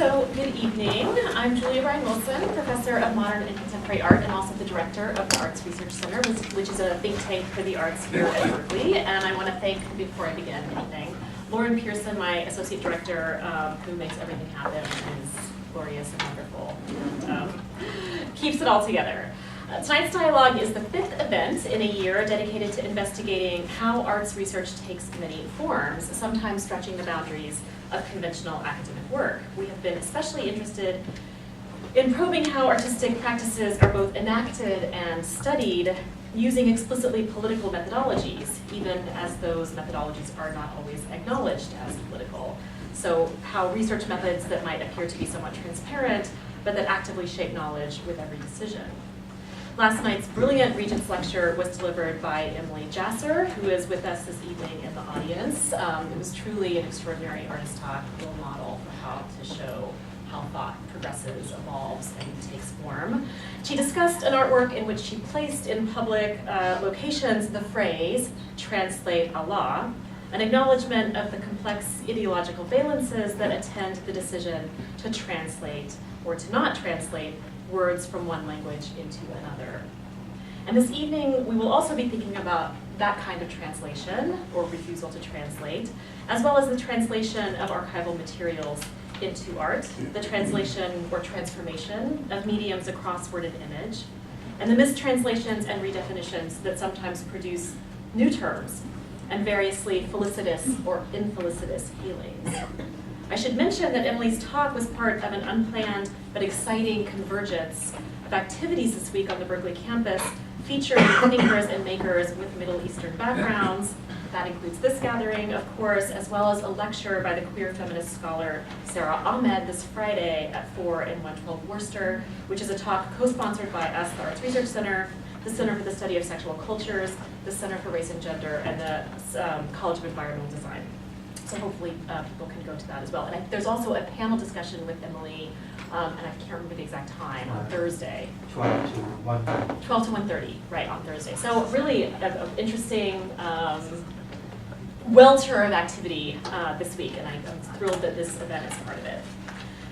So, good evening. I'm Julia Wilson, Professor of Modern and Contemporary Art and also the Director of the Arts Research Center, which is a think tank for the arts here at Berkeley. And I want to thank, before I begin anything, Lauren Pearson, my Associate Director, who makes everything happen and is glorious and wonderful and keeps it all together. Tonight's dialogue is the 5th event in a year dedicated to investigating how arts research takes many forms, sometimes stretching the boundaries of conventional academic work. We have been especially interested in probing how artistic practices are both enacted and studied using explicitly political methodologies, even as those methodologies are not always acknowledged as political. So how research methods that might appear to be somewhat transparent, but that actively shape knowledge with every decision. Last night's brilliant Regents lecture was delivered by Emily Jasser, who is with us this evening in the audience. It was truly an extraordinary artist talk, role model for how to show how thought progresses, evolves, and takes form. She discussed an artwork in which she placed in public locations the phrase, translate Allah, an acknowledgement of the complex ideological valences that attend the decision to translate or to not translate words from one language into another. And this evening, we will also be thinking about that kind of translation, or refusal to translate, as well as the translation of archival materials into art, the translation or transformation of mediums across word and image, and the mistranslations and redefinitions that sometimes produce new terms and variously felicitous or infelicitous feelings. I should mention that Emily's talk was part of an unplanned but exciting convergence of activities this week on the Berkeley campus featuring thinkers and makers with Middle Eastern backgrounds. That includes this gathering, of course, as well as a lecture by the queer feminist scholar Sarah Ahmed this Friday at 4 in 112 Worcester, which is a talk co-sponsored by us, the Arts Research Center, the Center for the Study of Sexual Cultures, the Center for Race and Gender, and the College of Environmental Design. So hopefully people can go to that as well. And there's also a panel discussion with Emily, and I can't remember the exact time, on Thursday. 12 to 1:30. 12 to 1:30, right, on Thursday. So really an interesting welter of activity this week, and I'm thrilled that this event is part of it.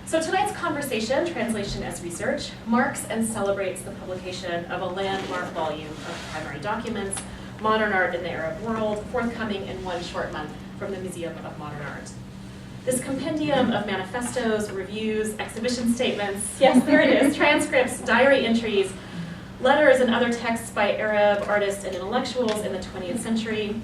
So tonight's conversation, Translation as Research, marks and celebrates the publication of a landmark volume of primary documents, Modern Art in the Arab World, forthcoming in one short month from the Museum of Modern Art. This compendium of manifestos, reviews, exhibition statements, yes, there it is, transcripts, diary entries, letters, and other texts by Arab artists and intellectuals in the 20th century,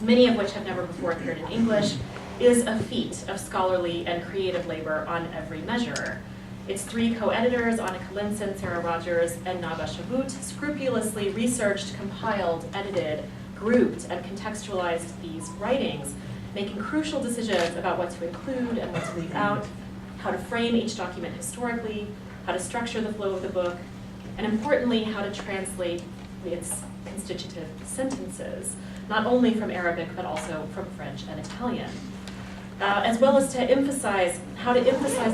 many of which have never before appeared in English, is a feat of scholarly and creative labor on every measure. Its 3 co-editors, Anneka Lenssen, Sarah Rogers, and Naba Shabut, scrupulously researched, compiled, edited, grouped, and contextualized these writings, making crucial decisions about what to include and what to leave out, how to frame each document historically, how to structure the flow of the book, and importantly, how to translate its constitutive sentences, not only from Arabic, but also from French and Italian. As well as to emphasize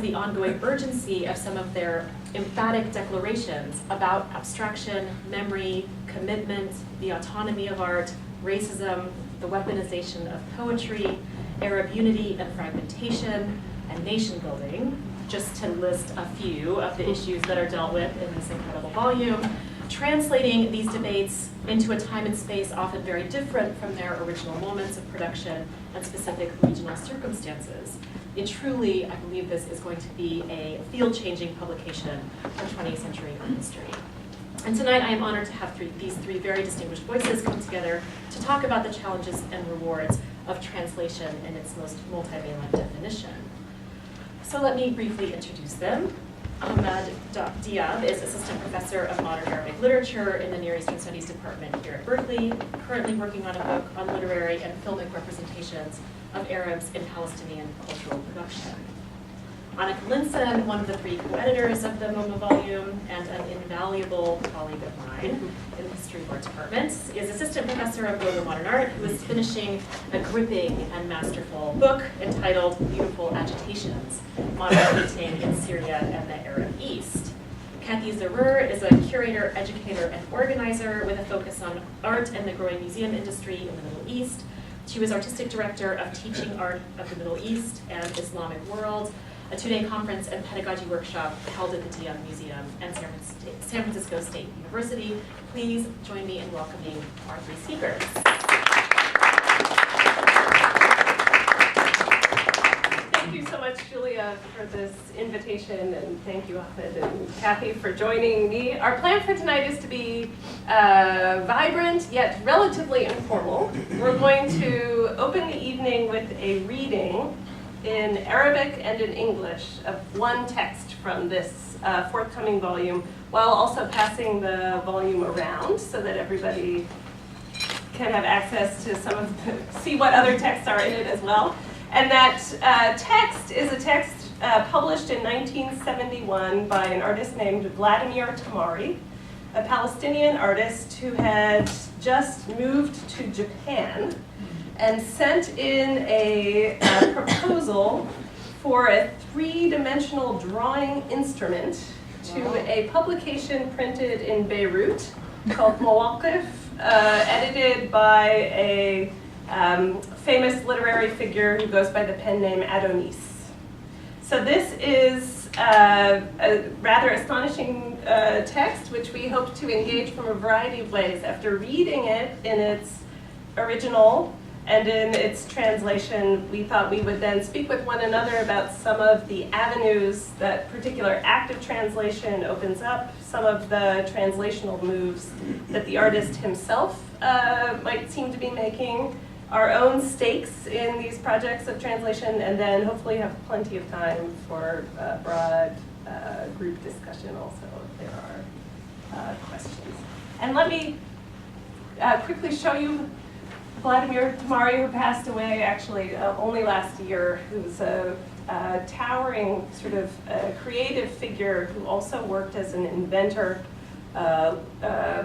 the ongoing urgency of some of their emphatic declarations about abstraction, memory, commitment, the autonomy of art, racism, the weaponization of poetry, Arab unity and fragmentation, and nation building, just to list a few of the issues that are dealt with in this incredible volume, translating these debates into a time and space often very different from their original moments of production and specific regional circumstances. It truly, I believe this is going to be a field-changing publication for 20th century art history. And tonight I am honored to have these three very distinguished voices come together to talk about the challenges and rewards of translation in its most multivalent definition. So let me briefly introduce them. Ahmad Diab is Assistant Professor of Modern Arabic Literature in the Near Eastern Studies Department here at Berkeley, currently working on a book on literary and filmic representations of Arabs in Palestinian cultural production. Anneka Lenssen, one of the 3 co-editors of the MoMA volume and an invaluable colleague of mine in the History of Art Department, is Assistant Professor of Global Modern Art, who is finishing a gripping and masterful book entitled Beautiful Agitations, Modern Painting in Syria and the Arab East. Kathy Zarur is a curator, educator, and organizer with a focus on art and the growing museum industry in the Middle East. She was artistic director of Teaching Art of the Middle East and Islamic World, a 2-day conference and pedagogy workshop held at the Diab Museum and San Francisco State University. Please join me in welcoming our 3 speakers. Thank you so much, Julia, for this invitation, and thank you, Ahmad and Kathy, for joining me. Our plan for tonight is to be vibrant, yet relatively informal. We're going to open the evening with a reading in Arabic and in English of one text from this forthcoming volume, while also passing the volume around so that everybody can have access to some of the, see what other texts are in it as well. And that text is a text published in 1971 by an artist named Vladimir Tamari, a Palestinian artist who had just moved to Japan and sent in a proposal for a 3-dimensional drawing instrument to a publication printed in Beirut called Mawaqif, edited by a famous literary figure who goes by the pen name Adonis. So this is a rather astonishing text, which we hope to engage from a variety of ways. After reading it in its original and in its translation, we thought we would then speak with one another about some of the avenues that particular act of translation opens up, some of the translational moves that the artist himself might seem to be making, our own stakes in these projects of translation, and then hopefully have plenty of time for broad group discussion also if there are questions. And let me quickly show you Vladimir Tamari, who passed away actually only last year, who's a towering sort of creative figure who also worked as an inventor,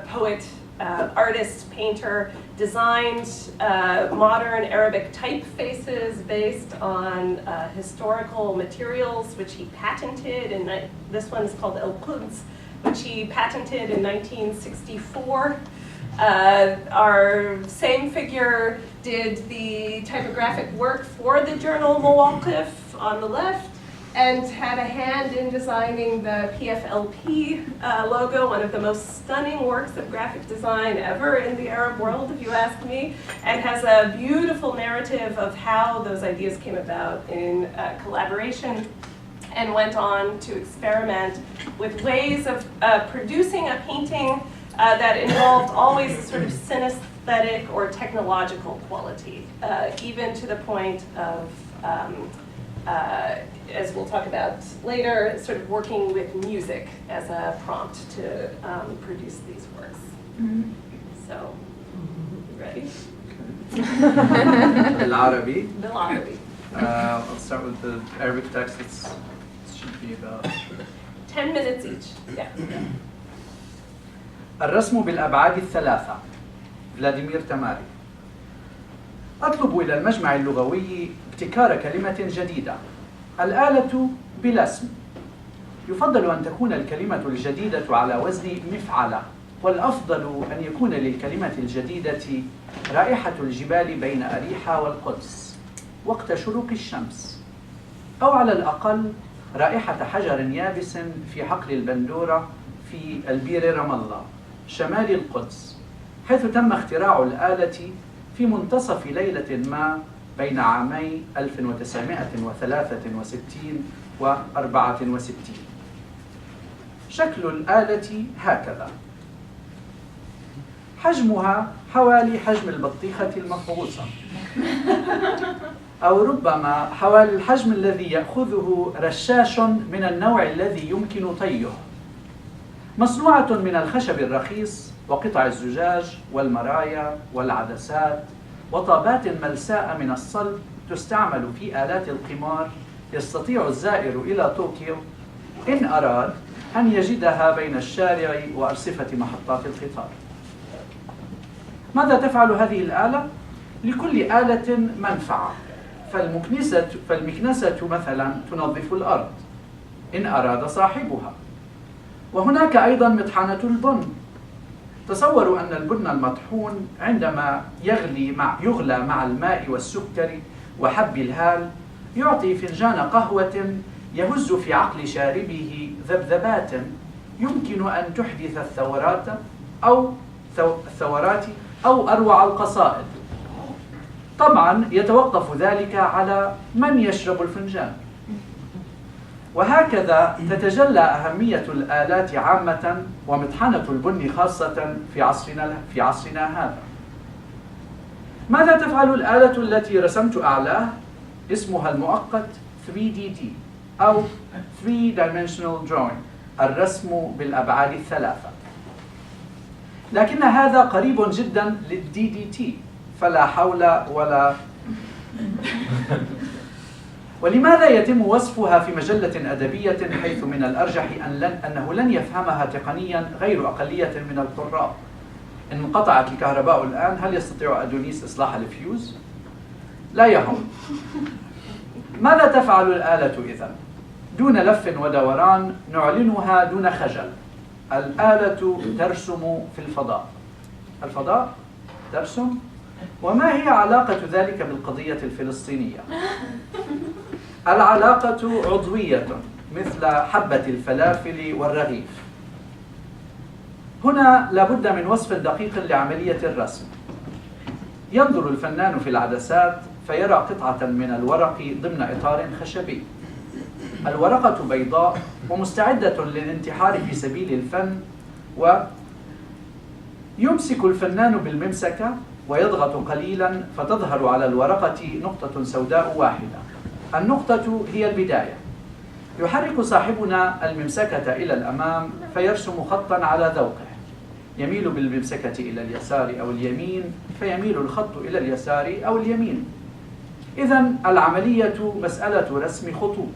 poet, artist, painter, designed modern Arabic typefaces based on historical materials, which he patented, and this one is called El Quds, which he patented in 1964. Our same figure did the typographic work for the journal Mawaqif on the left, and had a hand in designing the PFLP logo, one of the most stunning works of graphic design ever in the Arab world, if you ask me, and has a beautiful narrative of how those ideas came about in collaboration, and went on to experiment with ways of producing a painting that involved always a sort of synesthetic or technological quality, even to the point of as we'll talk about later, sort of working with music as a prompt to produce these works. Mm-hmm. So, you ready? بالعربي. بالعربي. I'll start with the Arabic text. It should be about 10 minutes each. Yeah. الرسم بالأبعاد الثلاثة. فلاديمير تماري. أطلب إلى المجمع اللغوي ابتكار كلمة جديدة. الآلة بلا اسم. يفضل أن تكون الكلمة الجديدة على وزن مفعلة، والأفضل أن يكون للكلمة الجديدة رائحة الجبال بين أريحا والقدس وقت شروق الشمس، أو على الأقل رائحة حجر يابس في حقل البندورة في البير رام الله شمال القدس، حيث تم اختراع الآلة في منتصف ليلة ما بين عامي 1963 و 64. شكل الآلة هكذا: حجمها حوالي حجم البطيخة المفعوصة، أو ربما حوالي الحجم الذي يأخذه رشاش من النوع الذي يمكن طيه. مصنوعة من الخشب الرخيص وقطع الزجاج والمرايا والعدسات وطابات ملساء من الصلب تستعمل في آلات القمار. يستطيع الزائر إلى طوكيو إن أراد أن يجدها بين الشارع وأرصفة محطات القطار. ماذا تفعل هذه الآلة؟ لكل آلة منفعة، فالمكنسة مثلا تنظف الأرض إن أراد صاحبها. وهناك أيضا مطحنة البن. تصوروا أن البن المطحون عندما يغلى مع الماء والسكر وحب الهال يعطي فنجان قهوة يهز في عقل شاربه ذبذبات يمكن أن تحدث الثورات أو أروع القصائد. طبعا يتوقف ذلك على من يشرب الفنجان. وهكذا تتجلى أهمية الآلات عامة ومطحنة البن خاصة في عصرنا هذا. ماذا تفعل الآلة التي رسمت أعلاه؟ اسمها المؤقت 3DD أو 3-dimensional drawing، الرسم بالأبعاد الثلاثة. لكن هذا قريب جدا للDDT، فلا حول ولا ولماذا يتم وصفها في مجلة أدبية حيث من الأرجح أنه لن يفهمها تقنيا غير أقلية من القراء؟ إن انقطعت الكهرباء الآن، هل يستطيع أدونيس إصلاح الفيوز؟ لا يهم. ماذا تفعل الآلة إذن؟ دون لف ودوران نعلنها دون خجل. الآلة ترسم في الفضاء. الفضاء ترسم؟ وما هي علاقة ذلك بالقضية الفلسطينية؟ العلاقة عضوية مثل حبة الفلافل والرغيف. هنا لابد من وصف دقيق لعملية الرسم. ينظر الفنان في العدسات فيرى قطعة من الورق ضمن إطار خشبي. الورقة بيضاء ومستعدة للانتحار في سبيل الفن، ويمسك الفنان بالممسكة ويضغط قليلا فتظهر على الورقة نقطة سوداء واحدة. النقطة هي البداية. يحرك صاحبنا الممسكة إلى الأمام فيرسم خطا على ذوقه. يميل بالممسكة إلى اليسار أو اليمين فيميل الخط إلى اليسار أو اليمين. إذن العملية مسألة رسم خطوط.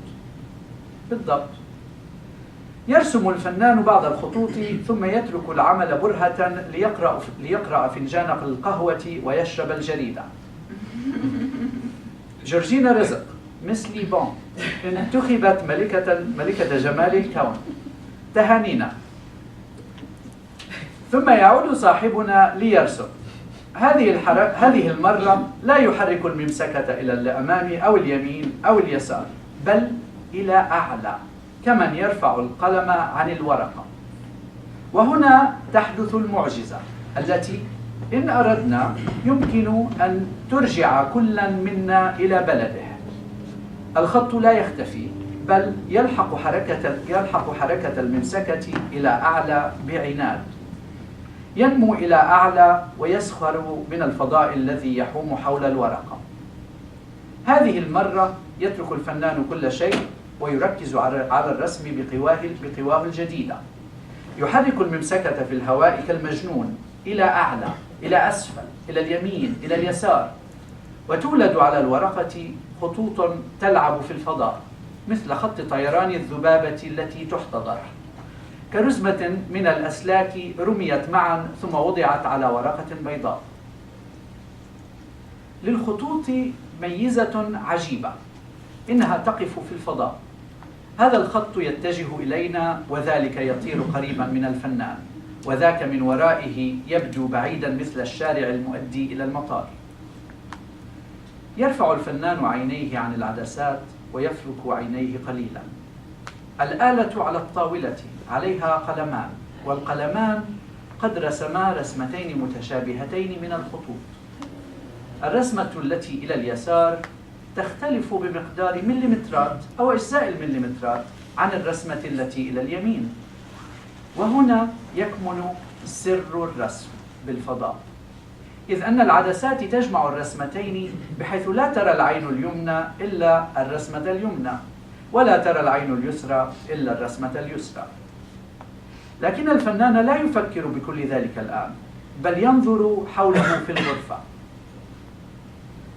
بالضبط. يرسم الفنان بعض الخطوط ثم يترك العمل برهة ليقرأ فنجان القهوة ويشرب الجريدة. جورجينا رزق مثلي بون انتخبت ملكة جمال الكون. تهانينا. ثم يعود صاحبنا ليرسم. هذه المرة لا يحرك الممسكة إلى الأمام أو اليمين أو اليسار، بل إلى أعلى، كمن يرفع القلم عن الورقة. وهنا تحدث المعجزة التي إن أردنا يمكن أن ترجع كلا منا إلى بلده. الخط لا يختفي، بل يلحق حركة الممسكة إلى أعلى بعناد. ينمو إلى أعلى ويسخر من الفضاء الذي يحوم حول الورقة. هذه المرة يترك الفنان كل شيء ويركز على الرسم بقواه الجديدة. يحرك الممسكة في الهواء كالمجنون إلى أعلى، إلى أسفل، إلى اليمين، إلى اليسار، وتولد على الورقة خطوط تلعب في الفضاء مثل خط طيران الذبابة التي تحتضر، كرزمة من الأسلاك رميت معا ثم وضعت على ورقة بيضاء. للخطوط ميزة عجيبة، إنها تقف في الفضاء. هذا الخط يتجه إلينا وذلك يطير قريبا من الفنان، وذاك من ورائه يبدو بعيدا مثل الشارع المؤدي إلى المطار. يرفع الفنان عينيه عن العدسات ويفرك عينيه قليلا. الآلة على الطاولة عليها قلمان، والقلمان قد رسما رسمتين متشابهتين من الخطوط. الرسمة التي إلى اليسار تختلف بمقدار مليمترات أو أجزاء المليمترات عن الرسمة التي إلى اليمين. وهنا يكمن سر الرسم بالفضاء، إذ أن العدسات تجمع الرسمتين بحيث لا ترى العين اليمنى إلا الرسمة اليمنى، ولا ترى العين اليسرى إلا الرسمة اليسرى. لكن الفنان لا يفكر بكل ذلك الآن، بل ينظر حوله في الغرفة.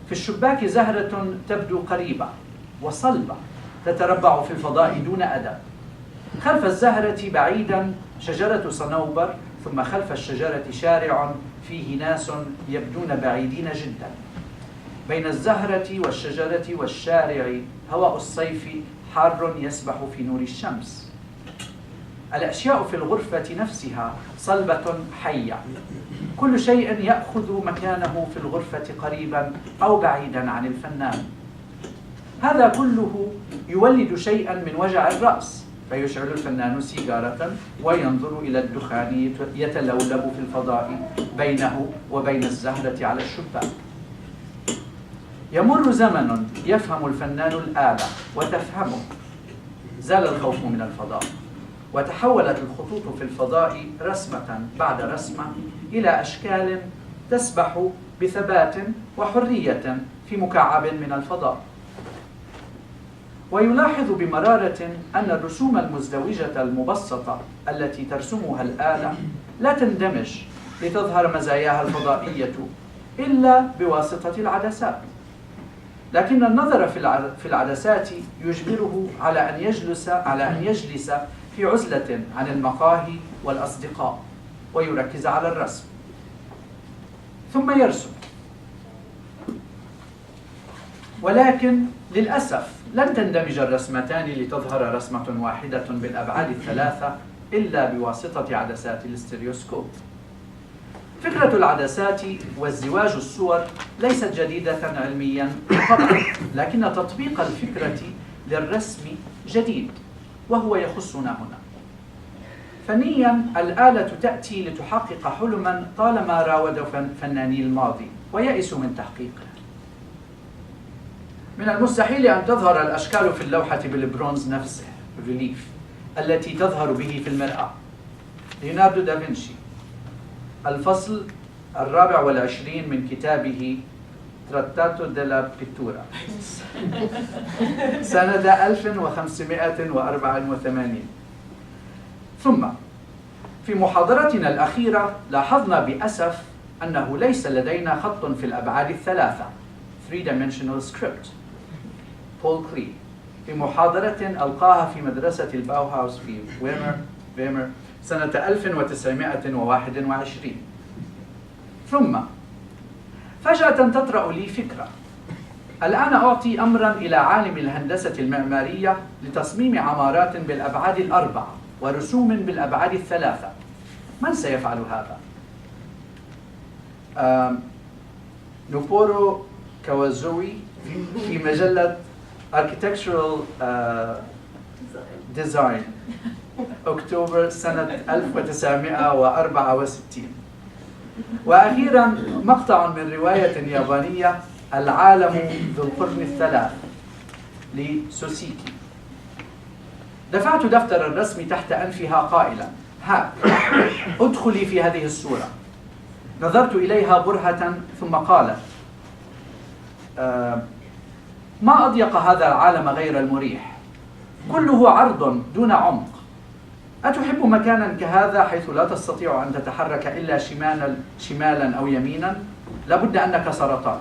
في الشباك زهرة تبدو قريبة وصلبة تتربع في الفضاء دون أدب. خلف الزهرة بعيدا شجرة صنوبر، ثم خلف الشجرة شارع فيه ناس يبدون بعيدين جدا. بين الزهرة والشجرة والشارع هواء الصيف حار يسبح في نور الشمس. الأشياء في الغرفة نفسها صلبة حية، كل شيء يأخذ مكانه في الغرفة قريبا أو بعيدا عن الفنان. هذا كله يولد شيئا من وجع الرأس، فيشعل الفنان سيجارة وينظر إلى الدخان يتلولب في الفضاء بينه وبين الزهرة على الشباك. يمر زمن يفهم الفنان الآلة وتفهمه، زال الخوف من الفضاء، وتحولت الخطوط في الفضاء رسمة بعد رسمة إلى أشكال تسبح بثبات وحرية في مكعب من الفضاء. ويلاحظ بمرارة أن الرسوم المزدوجة المبسطة التي ترسمها الآلة لا تندمج لتظهر مزاياها الفضائية إلا بواسطة العدسات، لكن النظر في العدسات يجبره على أن يجلس في عزلة عن المقاهي والأصدقاء ويركز على الرسم، ثم يرسم. ولكن للأسف لن تندمج الرسمتان لتظهر رسمة واحدة بالأبعاد الثلاثة إلا بواسطة عدسات الاستريوسكوب. فكرة العدسات وازدواج الصور ليست جديدة علميا طبعا، لكن تطبيق الفكرة للرسم جديد، وهو يخصنا هنا. فنيا الآلة تأتي لتحقق حلما طالما راود فناني الماضي ويئسوا من تحقيقه. من المستحيل أن تظهر الأشكال في اللوحة بالبرونز نفسه ريليف التي تظهر به في المرآة. ليوناردو دافنشي، الفصل 24 من كتابه تراتاتو ديلا بيتورا سنة 1584. ثم في محاضرتنا الأخيرة لاحظنا بأسف أنه ليس لدينا خط في الأبعاد الثلاثة 3-dimensional script. بول كلي في محاضرة ألقاها في مدرسة الباوهاوس في فيمر سنة 1921. ثم فجأة تطرأ لي فكرة. الآن أعطي أمرا إلى عالم الهندسة المعمارية لتصميم عمارات بالأبعاد الأربعة ورسوم بالأبعاد الثلاثة. من سيفعل هذا؟ نوبورو كاوازوي في مجلة Architectural Design أكتوبر سنة 1964. وأخيرا مقطع من رواية يابانية العالم ذو القرن الثلاث لسوسيكي. دفعت دفتر الرسم تحت أنفها قائلا: ها ادخلي في هذه الصورة. نظرت إليها برهة ثم قالت: ما أضيق هذا العالم غير المريح، كله عرض دون عمق. أتحب مكانا كهذا حيث لا تستطيع أن تتحرك إلا شمالا أو يمينا؟ لابد أنك سرطان.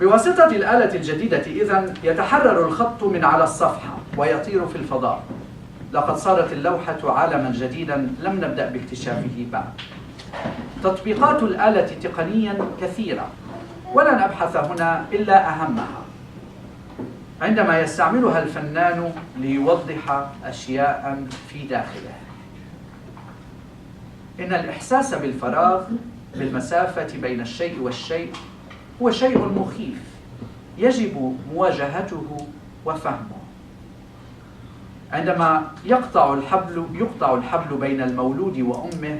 بواسطة الآلة الجديدة إذن يتحرر الخط من على الصفحة ويطير في الفضاء. لقد صارت اللوحة عالما جديدا لم نبدأ باكتشافه بعد. تطبيقات الآلة تقنيا كثيرة، ولن أبحث هنا إلا أهمها. عندما يستعملها الفنان ليوضح أشياء في داخله. إن الإحساس بالفراغ، بالمسافة بين الشيء والشيء، هو شيء مخيف يجب مواجهته وفهمه. عندما يقطع الحبل بين المولود وأمه،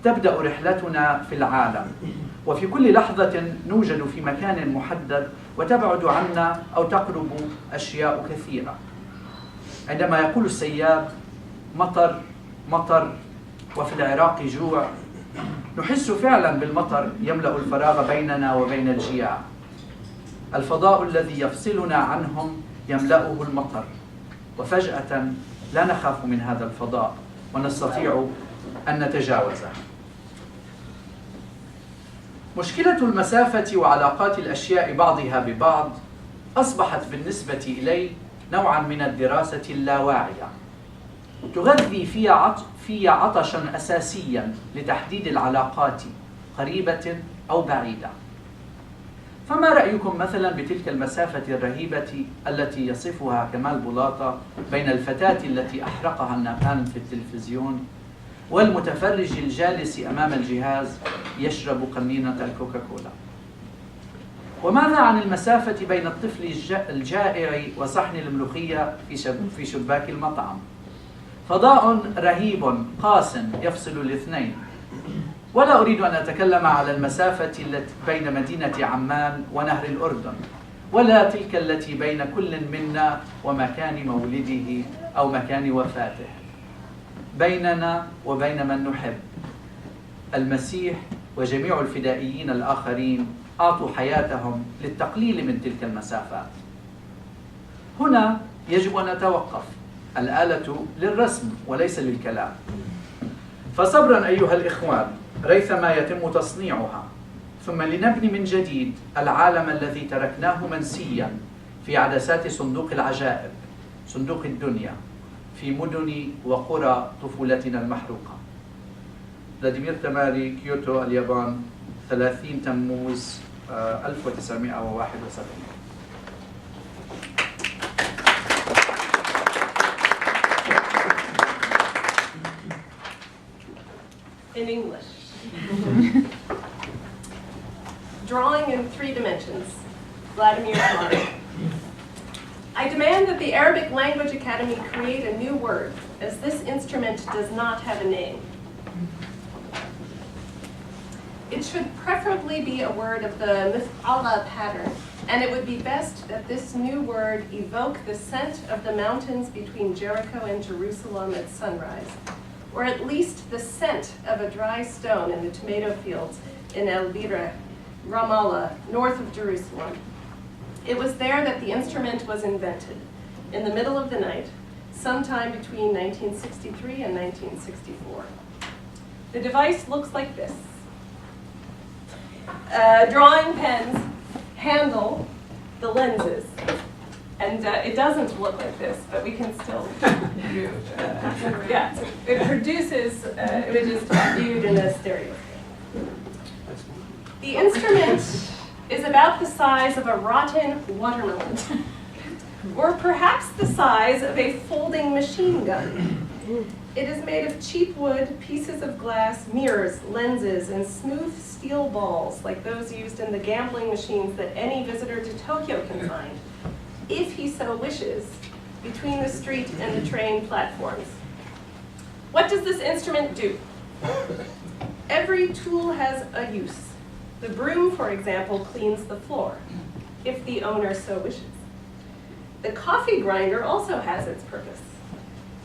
تبدأ رحلتنا في العالم، وفي كل لحظة نوجد في مكان محدد وتبعد عنا أو تقرب أشياء كثيرة. عندما يقول السياب مطر مطر وفي العراق جوع، نحس فعلا بالمطر يملأ الفراغ بيننا وبين الجياع. الفضاء الذي يفصلنا عنهم يملأه المطر، وفجأة لا نخاف من هذا الفضاء ونستطيع أن نتجاوزه. مشكلة المسافة وعلاقات الأشياء بعضها ببعض أصبحت بالنسبة إلي نوعا من الدراسة اللاواعية، تغذي في عطشا أساسيا لتحديد العلاقات قريبة أو بعيدة. فما رأيكم مثلا بتلك المسافة الرهيبة التي يصفها كمال بولاطة بين الفتاة التي أحرقها النابالم في التلفزيون والمتفرج الجالس أمام الجهاز يشرب قنينة الكوكاكولا؟ وماذا عن المسافة بين الطفل الجائع وصحن الملوخية في شباك المطعم؟ فضاء رهيب قاس يفصل الاثنين. ولا أريد أن أتكلم على المسافة التي بين مدينة عمان ونهر الأردن، ولا تلك التي بين كل منا ومكان مولده أو مكان وفاته، بيننا وبين من نحب. المسيح وجميع الفدائيين الآخرين أعطوا حياتهم للتقليل من تلك المسافات. هنا يجب أن نتوقف. الآلة للرسم وليس للكلام. فصبرا أيها الإخوان ريثما يتم تصنيعها، ثم لنبني من جديد العالم الذي تركناه منسيا في عدسات صندوق العجائب، صندوق الدنيا، في مدن وقرى طفولتنا المحروقة. فلاديمير تماري، كيوتو، اليابان، 30 تموز 1971. In English. Drawing in 3 dimensions, Vladimir Tamari. I demand that the Arabic Language Academy create a new word, as this instrument does not have a name. It should preferably be a word of the mif'ala pattern, and it would be best that this new word evoke the scent of the mountains between Jericho and Jerusalem at sunrise, or at least the scent of a dry stone in the tomato fields in El Bira, Ramallah, north of Jerusalem. It was there that the instrument was invented, in the middle of the night, sometime between 1963 and 1964. The device looks like this. Drawing pens handle the lenses. And it doesn't look like this, but we can still view. Yeah, it produces images to be viewed in a stereo. The instrument is about the size of a rotten watermelon, or perhaps the size of a folding machine gun. It is made of cheap wood, pieces of glass, mirrors, lenses, and smooth steel balls like those used in the gambling machines that any visitor to Tokyo can find, if he so wishes, between the street and the train platforms. What does this instrument do? Every tool has a use. The broom, for example, cleans the floor, if the owner so wishes. The coffee grinder also has its purpose.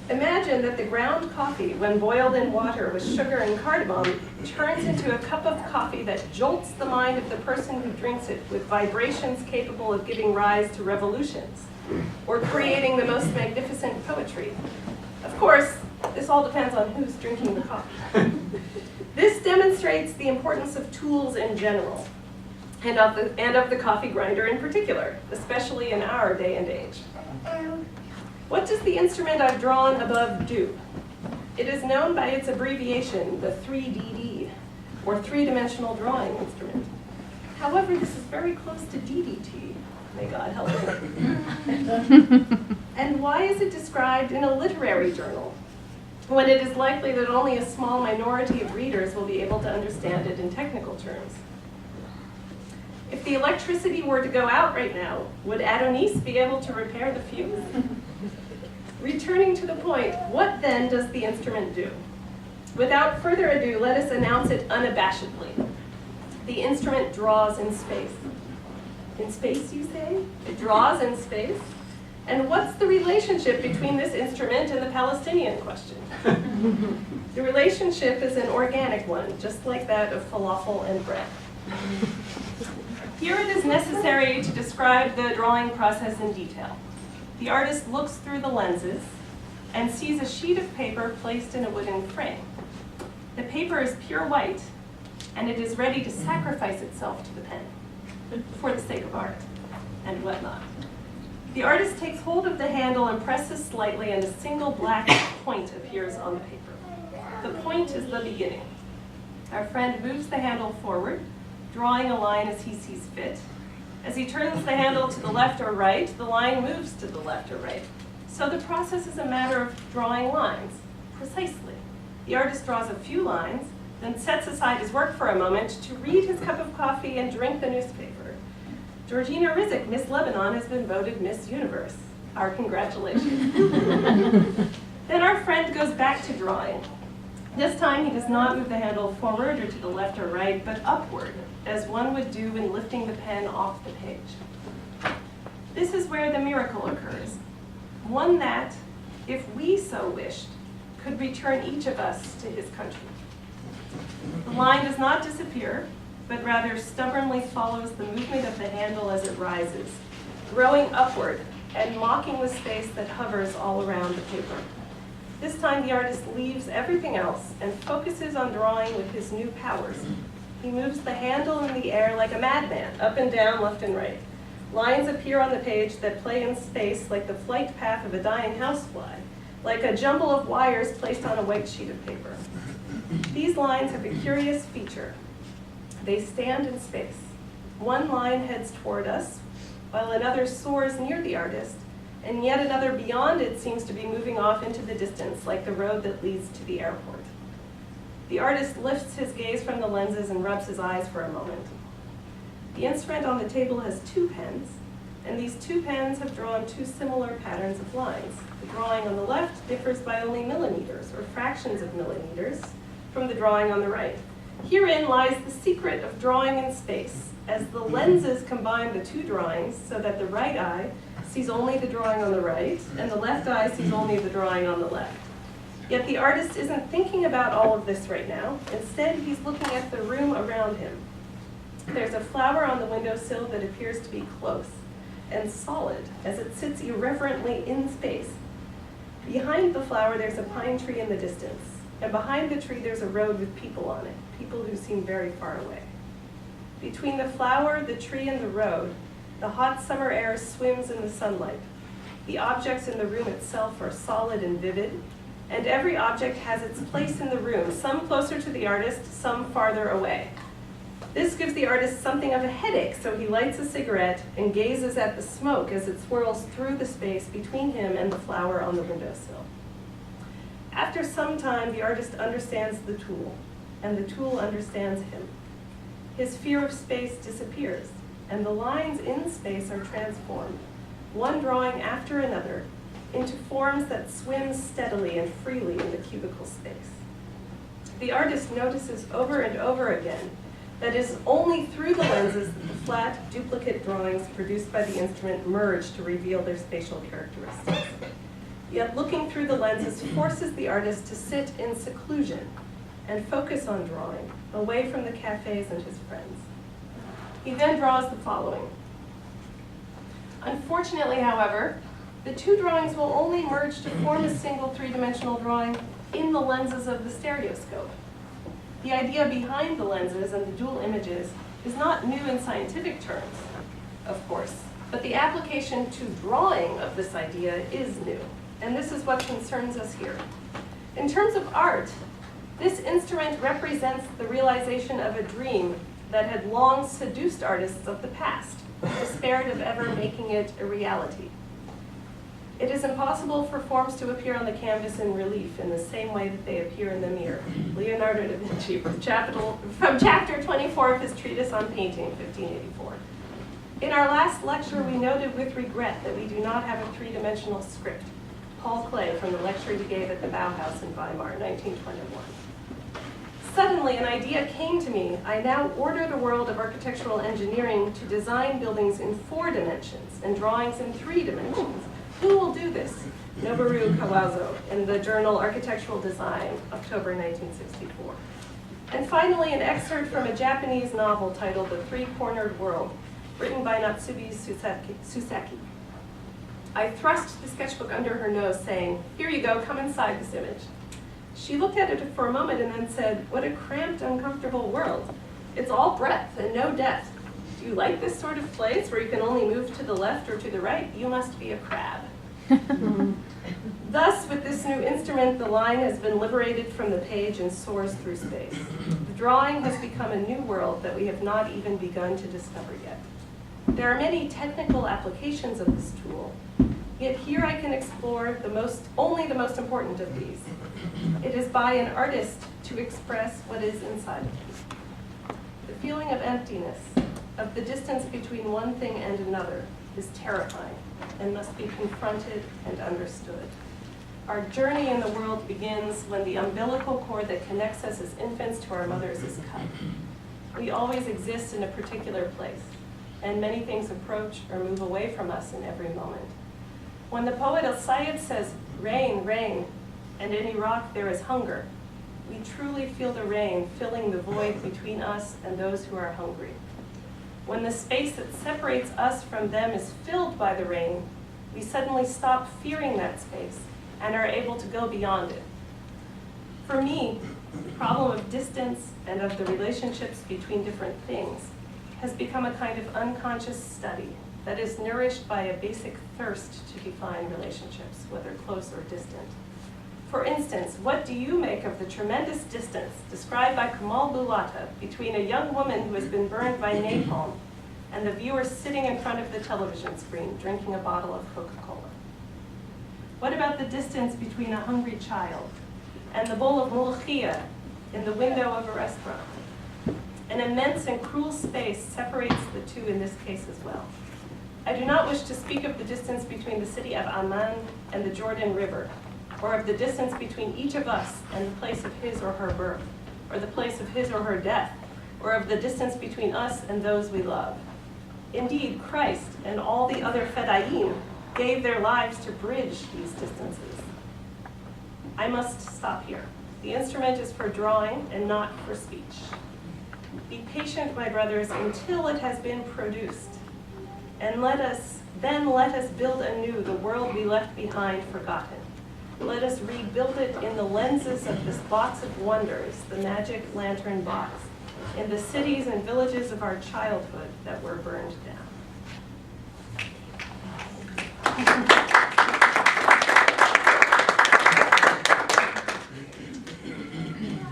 Imagine that the ground coffee, when boiled in water with sugar and cardamom, turns into a cup of coffee that jolts the mind of the person who drinks it with vibrations capable of giving rise to revolutions, or creating the most magnificent poetry. Of course, this all depends on who's drinking the coffee. This demonstrates the importance of tools in general, and of the coffee grinder in particular, especially in our day and age. What does the instrument I've drawn above do? It is known by its abbreviation, the 3DD, or three-dimensional drawing instrument. However, this is very close to DDT. May God help me. And why is it described in a literary journal, when it is likely that only a small minority of readers will be able to understand it in technical terms? If the electricity were to go out right now, would Adonis be able to repair the fuse? Returning to the point, what then does the instrument do? Without further ado, let us announce it unabashedly. The instrument draws in space. In space, you say? It draws in space? And what's the relationship between this instrument and the Palestinian question? The relationship is an organic one, just like that of falafel and bread. Here it is necessary to describe the drawing process in detail. The artist looks through the lenses and sees a sheet of paper placed in a wooden frame. The paper is pure white, and it is ready to sacrifice itself to the pen for the sake of art and whatnot. The artist takes hold of the handle and presses slightly, and a single black point appears on the paper. The point is the beginning. Our friend moves the handle forward, drawing a line as he sees fit. As he turns the handle to the left or right, the line moves to the left or right. So the process is a matter of drawing lines, precisely. The artist draws a few lines, then sets aside his work for a moment to read his cup of coffee and drink the newspaper. Georgina Rizek, Miss Lebanon, has been voted Miss Universe. Our congratulations. Then our friend goes back to drawing. This time he does not move the handle forward or to the left or right, but upward, as one would do when lifting the pen off the page. This is where the miracle occurs. One that, if we so wished, could return each of us to his country. The line does not disappear, but rather stubbornly follows the movement of the handle as it rises, growing upward and mocking the space that hovers all around the paper. This time the artist leaves everything else and focuses on drawing with his new powers. He moves the handle in the air like a madman, up and down, left and right. Lines appear on the page that play in space like the flight path of a dying housefly, like a jumble of wires placed on a white sheet of paper. These lines have a curious feature. They stand in space. One line heads toward us, while another soars near the artist, and yet another beyond it seems to be moving off into the distance, like the road that leads to the airport. The artist lifts his gaze from the lenses and rubs his eyes for a moment. The instrument on the table has two pens, and these two pens have drawn two similar patterns of lines. The drawing on the left differs by only millimeters, or fractions of millimeters, from the drawing on the right. Herein lies the secret of drawing in space, as the lenses combine the two drawings so that the right eye sees only the drawing on the right, and the left eye sees only the drawing on the left. Yet the artist isn't thinking about all of this right now. Instead, he's looking at the room around him. There's a flower on the windowsill that appears to be close and solid as it sits irreverently in space. Behind the flower, there's a pine tree in the distance, and behind the tree, there's a road with people on it, people who seem very far away. Between the flower, the tree, and the road, the hot summer air swims in the sunlight. The objects in the room itself are solid and vivid, and every object has its place in the room, some closer to the artist, some farther away. This gives the artist something of a headache, so he lights a cigarette and gazes at the smoke as it swirls through the space between him and the flower on the windowsill. After some time, the artist understands the tool, and the tool understands him. His fear of space disappears, and the lines in space are transformed, one drawing after another, into forms that swim steadily and freely in the cubicle space. The artist notices over and over again that it is only through the lenses that the flat, duplicate drawings produced by the instrument merge to reveal their spatial characteristics. Yet looking through the lenses forces the artist to sit in seclusion and focus on drawing, away from the cafes and his friends. He then draws the following. Unfortunately, however, the two drawings will only merge to form a single three-dimensional drawing in the lenses of the stereoscope. The idea behind the lenses and the dual images is not new in scientific terms, of course, but the application to drawing of this idea is new, and this is what concerns us here. In terms of art, this instrument represents the realization of a dream that had long seduced artists of the past, despaired of ever making it a reality. It is impossible for forms to appear on the canvas in relief in the same way that they appear in the mirror. Leonardo da Vinci, from chapter 24 of his treatise on painting, 1584. In our last lecture, we noted with regret that we do not have a three-dimensional script. Paul Klee, from the lecture he gave at the Bauhaus in Weimar, 1921. Suddenly, an idea came to me. I now order the world of architectural engineering to design buildings in 4 dimensions and drawings in 3 dimensions. Who will do this? Noboru Kawazo in the journal Architectural Design, October 1964. And finally, an excerpt from a Japanese novel titled The Three-Cornered World, written by Natsubi Susaki. I thrust the sketchbook under her nose, saying, "Here you go, come inside this image." She looked at it for a moment and then said, "What a cramped, uncomfortable world. It's all breadth and no depth. Do you like this sort of place where you can only move to the left or to the right? You must be a crab." Thus, with this new instrument, the line has been liberated from the page and soars through space. The drawing has become a new world that we have not even begun to discover yet. There are many technical applications of this tool, yet here I can explore only the most important of these. It is by an artist to express what is inside of him. The feeling of emptiness, of the distance between one thing and another is terrifying and must be confronted and understood. Our journey in the world begins when the umbilical cord that connects us as infants to our mothers is cut. We always exist in a particular place, and many things approach or move away from us in every moment. When the poet El-Sayed says, "Rain, rain," and in Iraq there is hunger, we truly feel the rain filling the void between us and those who are hungry. When the space that separates us from them is filled by the rain, we suddenly stop fearing that space and are able to go beyond it. For me, the problem of distance and of the relationships between different things has become a kind of unconscious study that is nourished by a basic thirst to define relationships, whether close or distant. For instance, what do you make of the tremendous distance described by Kamal Bulata between a young woman who has been burned by napalm and the viewer sitting in front of the television screen drinking a bottle of Coca-Cola? What about the distance between a hungry child and the bowl of mulukhia in the window of a restaurant? An immense and cruel space separates the two in this case as well. I do not wish to speak of the distance between the city of Amman and the Jordan River, or of the distance between each of us and the place of his or her birth, or the place of his or her death, or of the distance between us and those we love. Indeed, Christ and all the other Fedayim gave their lives to bridge these distances. I must stop here. The instrument is for drawing and not for speech. Be patient, my brothers, until it has been produced. And let us build anew the world we left behind forgotten. Let us rebuild it in the lenses of this box of wonders, the magic lantern box, in the cities and villages of our childhood that were burned down.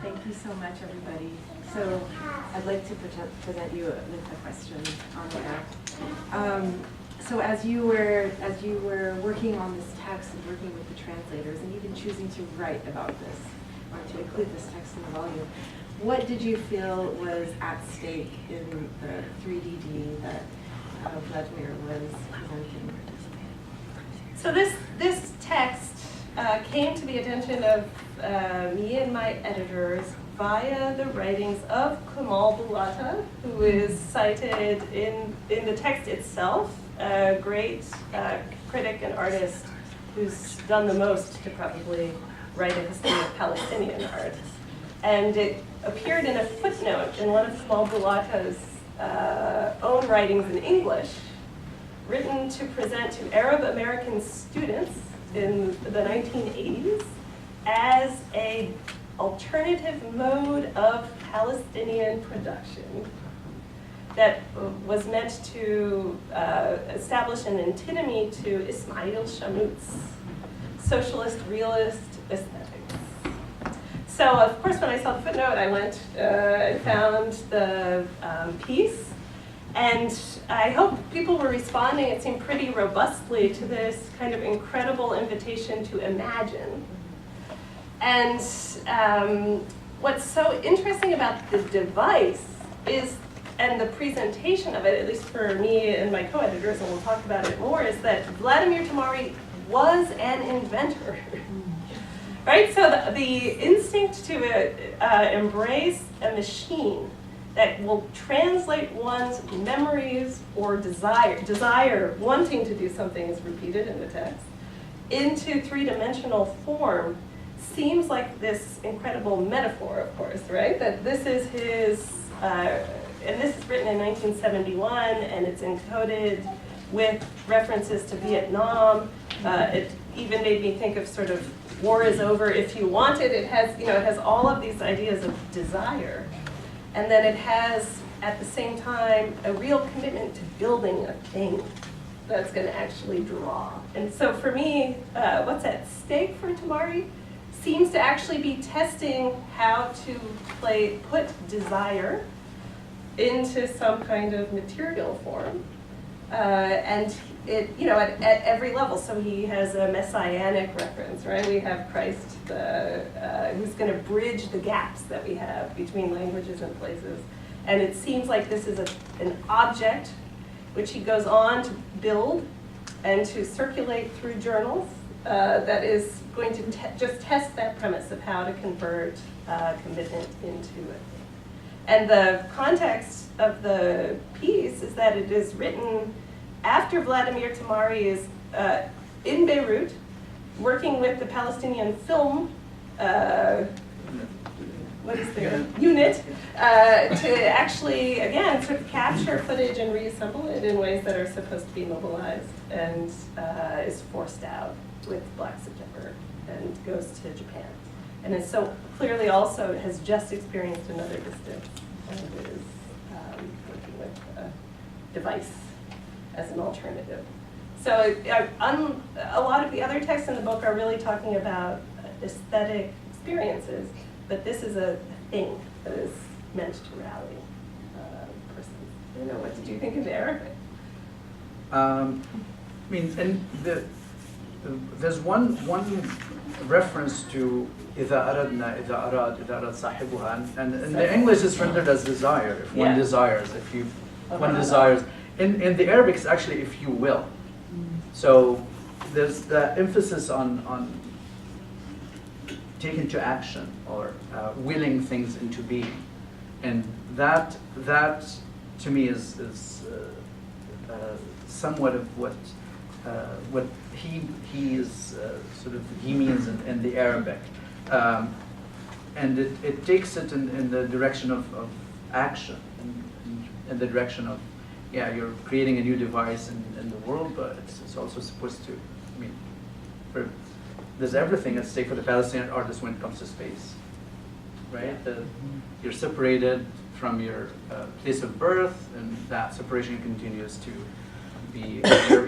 Thank you so much, everybody. So I'd like to present you with a question on there. So as you were working on this text and working with the translators and even choosing to write about this or to include this text in the volume, what did you feel was at stake in the 3DD that Vladimir was presenting? So this text came to the attention of me and my editors via the writings of Kamal Bulata, who is cited in the text itself, a great critic and artist who's done the most to probably write a history of Palestinian art. And it appeared in a footnote in one of Kamal Bulata's own writings in English, written to present to Arab American students in the 1980s as an alternative mode of Palestinian production that was meant to establish an antinomy to Ismail Shamut's socialist realist aesthetics. So, of course, when I saw the footnote, I went and found the piece. And I hope people were responding, it seemed pretty robustly, to this kind of incredible invitation to imagine. And what's so interesting about the device is, and the presentation of it, at least for me and my co-editors, and we'll talk about it more, is that Vladimir Tamari was an inventor. Right? So the instinct to embrace a machine that will translate one's memories or desire wanting to do something is repeated in the text, into three-dimensional form seems like this incredible metaphor, of course, right? That this is his, and this is written in 1971, and it's encoded with references to Vietnam. It even made me think of sort of war is over if you want it. It has, it has all of these ideas of desire. And then it has, at the same time, a real commitment to building a thing that's going to actually draw. And so for me, what's at stake for Tamari seems to actually be testing how to put desire into some kind of material form. And it, at every level. So he has a messianic reference, right? We have Christ who's going to bridge the gaps that we have between languages and places. And it seems like this is a an object which he goes on to build and to circulate through journals that is going to just test that premise of how to convert commitment into it. And the context of the piece is that it is written after Vladimir Tamari is in Beirut, working with the Palestinian film unit to actually, again, sort of capture footage and reassemble it in ways that are supposed to be mobilized, and is forced out with Black September and goes to Japan. And is so clearly also has just experienced another distance and is working with a device as an alternative. So a lot of the other texts in the book are really talking about aesthetic experiences, but this is a thing that is meant to rally persons. I don't know, what did you think of Eric? I mean, and there's one reference to إذا أردنا إذا أراد صاحبها, and in the English it's rendered as desire. If one desires, one desires. In the Arabic it's actually if you will. So there's the emphasis on taking to action or willing things into being, and that to me is somewhat of what he is sort of he means in the Arabic, and it takes it in the direction of action, in the direction of you're creating a new device in the world, but it's also supposed to, I mean, there's everything at stake for the Palestinian artist when it comes to space, right? You're separated from your place of birth, and that separation continues to be,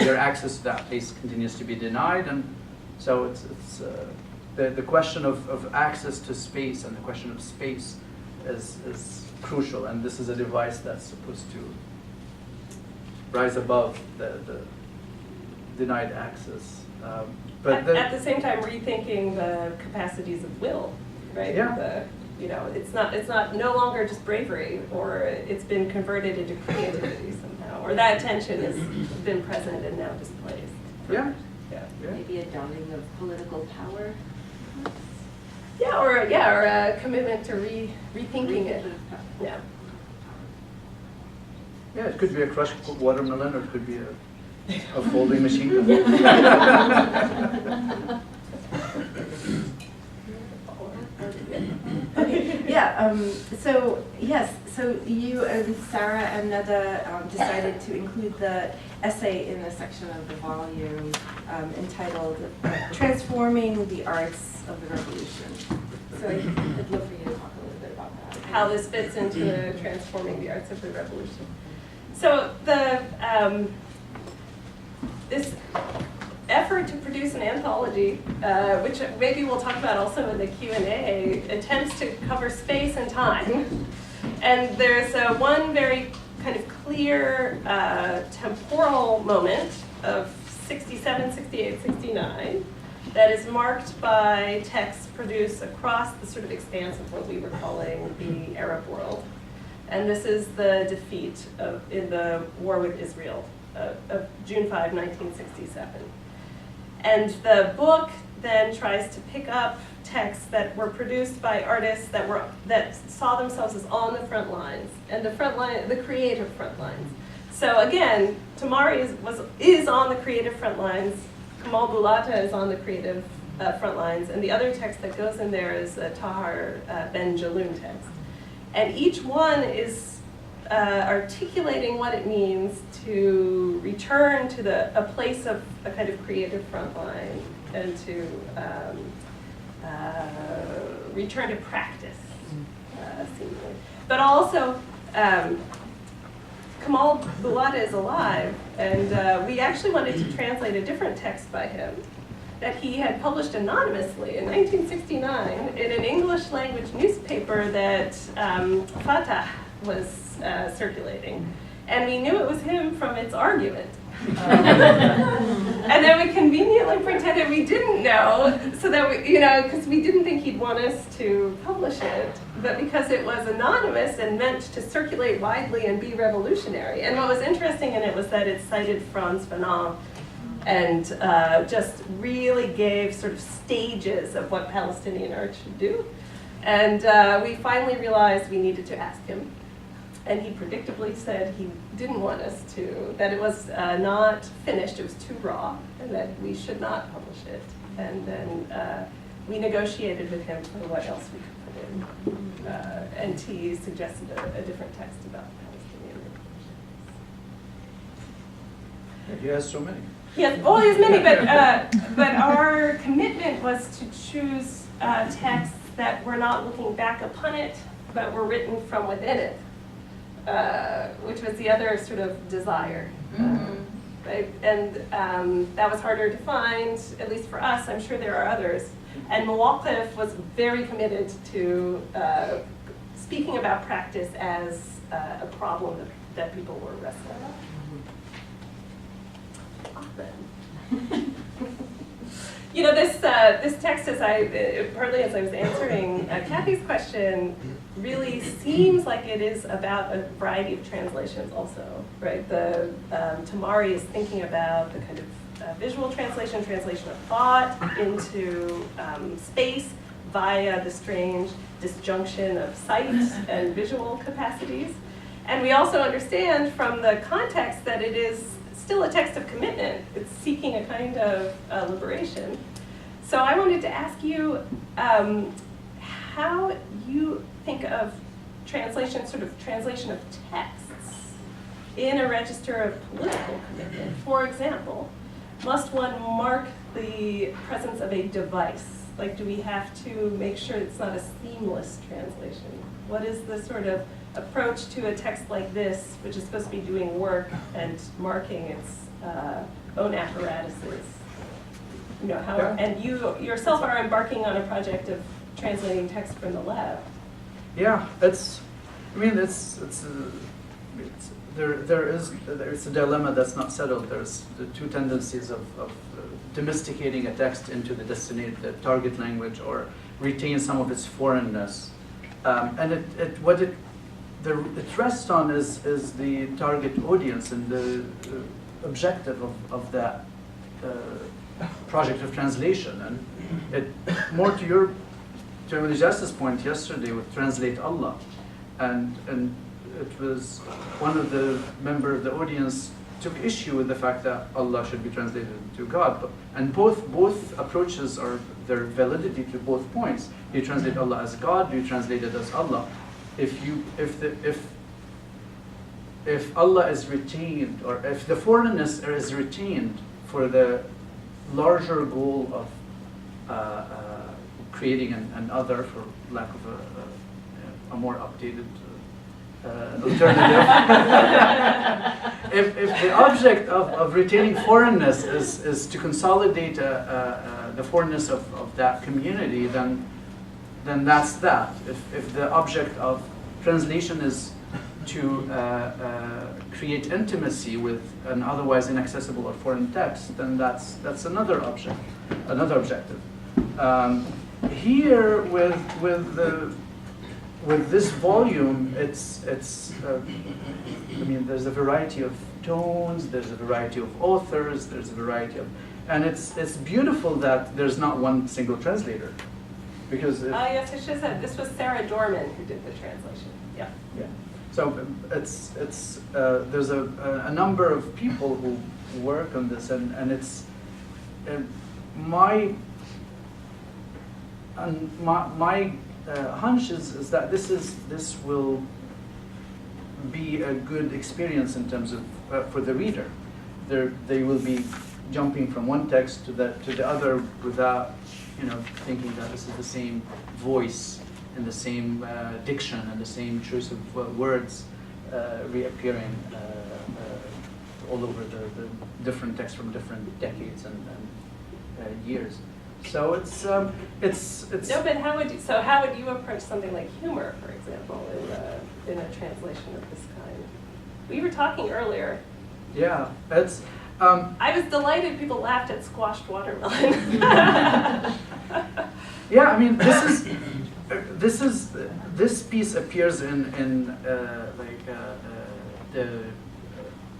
your access to that place continues to be denied, and so it's the question of access to space and the question of space is crucial, and this is a device that's supposed to rise above the denied access. But at the same time, rethinking the capacities of will, right? Yeah. It's not no longer just bravery, or it's been converted into creativity somehow, or that tension has been present and now displaced. Yeah. Maybe a dawning of political power. Or a commitment to rethinking it. Yeah. Yeah, it could be a crushed watermelon, or it could be a folding machine gun. So you and Sarah and Neda decided to include the essay in a section of the volume entitled "Transforming the Arts of the Revolution." So I'd love for you to talk a little bit about that. How this fits into transforming the arts of the revolution. So this effort to produce an anthology, which maybe we'll talk about also in the Q&A, attempts to cover space and time. And there's one very kind of clear temporal moment of 67, 68, 69 that is marked by texts produced across the sort of expanse of what we were calling the Arab world. And this is the defeat in the war with Israel of June 5, 1967. And the book then tries to pick up texts that were produced by artists that saw themselves as on the front lines, and the creative front lines. So again, Tamari is on the creative front lines. Kamal Bulata is on the creative front lines, and the other text that goes in there is a Tahar Ben Jaloun text. And each one is articulating what it means to return to a place of a kind of creative front line, and to return to practice, seemingly. But also, Kamal Bulata is alive, and we actually wanted to translate a different text by him that he had published anonymously in 1969 in an English language newspaper that Fatah was circulating. And we knew it was him from its argument. And then we conveniently pretended we didn't know, so that we, because we didn't think he'd want us to publish it, but because it was anonymous and meant to circulate widely and be revolutionary. And what was interesting in it was that it cited Frantz Fanon and just really gave sort of stages of what Palestinian art should do. And we finally realized we needed to ask him. And he predictably said he didn't want us to, that it was not finished, it was too raw, and that we should not publish it. And then we negotiated with him for what else we could put in. And he suggested a different text about Palestinian revolution. He has so many. Yes, well, there's many, but our commitment was to choose texts that were not looking back upon it, but were written from within it. Which was the other sort of desire. Right? And that was harder to find, at least for us. I'm sure there are others. And Mawaqif was very committed to speaking about practice as a problem that people were wrestling with. This text, partly as I was answering Kathy's question, really seems like it is about a variety of translations also, right? Tamari is thinking about the kind of visual translation of thought into space via the strange disjunction of sight and visual capacities. And we also understand from the context that it is still a text of commitment. It's seeking a kind of liberation. So I wanted to ask you how you think of translation of texts in a register of political commitment. For example, must one mark the presence of a device? Like, do we have to make sure it's not a seamless translation? What is the sort of approach to a text like this, which is supposed to be doing work and marking its own apparatuses? And you yourself are embarking on a project of translating text from the lab. Yeah, it's a dilemma that's not settled. There's the two tendencies of domesticating a text into the target language, or retain some of its foreignness. And what it rests on is the target audience and the objective of that project of translation. And more to your German Justice point yesterday with Translate Allah, and it was one of the members of the audience took issue with the fact that Allah should be translated to God, and both approaches are their validity to both points. Do you translate Allah as God? Do you translate it as Allah? If Allah is retained, or if the foreignness is retained for the larger goal of creating an other, for lack of a more updated alternative. if the object of retaining foreignness is to consolidate the foreignness of that community, then that's that. If the object of translation is to create intimacy with an otherwise inaccessible or foreign text, then that's another objective. Here with this volume, there's a variety of tones, there's a variety of authors, there's a variety of, and it's beautiful that there's not one single translator, because yes, I should have said this was Sarah Dorman who did the translation. Yeah. Yeah. So there's a number of people who work on this, and it's my hunch is that this will be a good experience in terms of for the reader. They will be jumping from one text to the other without thinking that this is the same voice and the same diction and the same choice of words reappearing all over the different texts from different decades and years. So it's no, but how would you approach something like humor, for example, in a translation of this kind? We were talking earlier. Yeah, it's I was delighted people laughed at squashed watermelon. Yeah, I mean, this piece appears in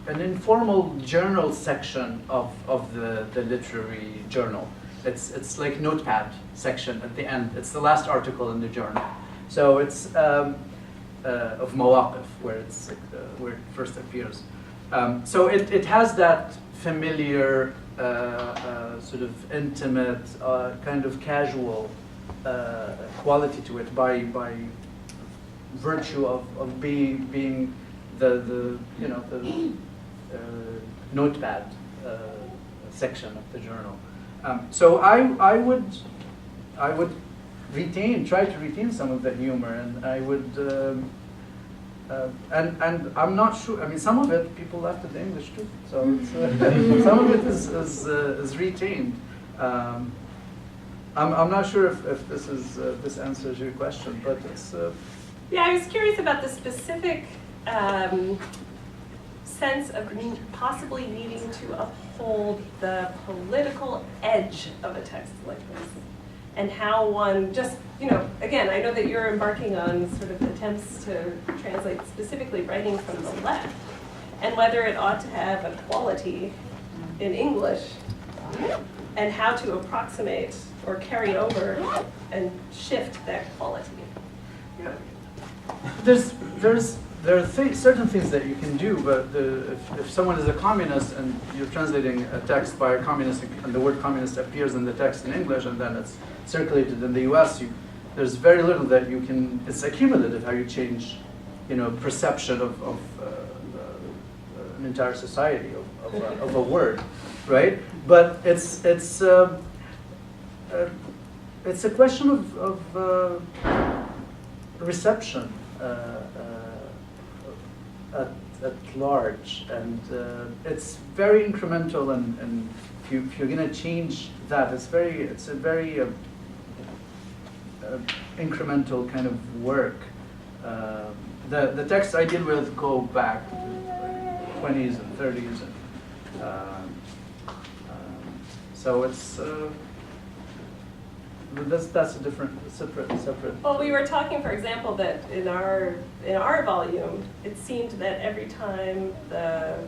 an informal journal section of the literary journal. It's like notepad section at the end. It's the last article in the journal. So it's of Mawaqif, where it first appears. So it has that familiar, sort of intimate, kind of casual quality to it by virtue of being the notepad section of the journal. So I would try to retain some of the humor, and I would. And I'm not sure. I mean, some of it people left in English too. So it's, some of it is retained. I'm not sure if this answers your question, but it's. Yeah, I was curious about the specific sense of possibly needing to uphold the political edge of a text like this, and how one just, again, I know that you're embarking on sort of attempts to translate specifically writing from the left, and whether it ought to have a quality in English, and how to approximate or carry over and shift that quality. Yeah. There are certain things that you can do, but if someone is a communist and you're translating a text by a communist, and the word communist appears in the text in English, and then it's circulated in the US, there's very little that you can. It's accumulative how you change, perception of an entire society of a word, right? But it's a question of reception. At large, and it's very incremental, and if you're going to change that, it's a very incremental kind of work. The texts I deal with go back to the 20s and 30s, and so it's. But that's a separate. Well, we were talking, for example, that in our volume, it seemed that every time the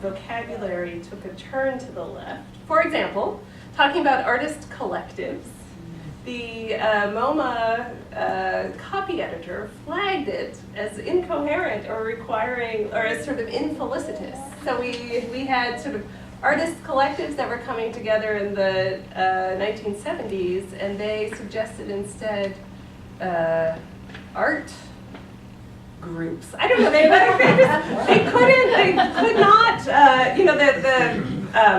vocabulary took a turn to the left, for example, talking about artist collectives, the MoMA copy editor flagged it as incoherent or requiring, or as sort of infelicitous. So we had sort of artist collectives that were coming together in the 1970s, and they suggested instead art groups. I don't know, they could not, the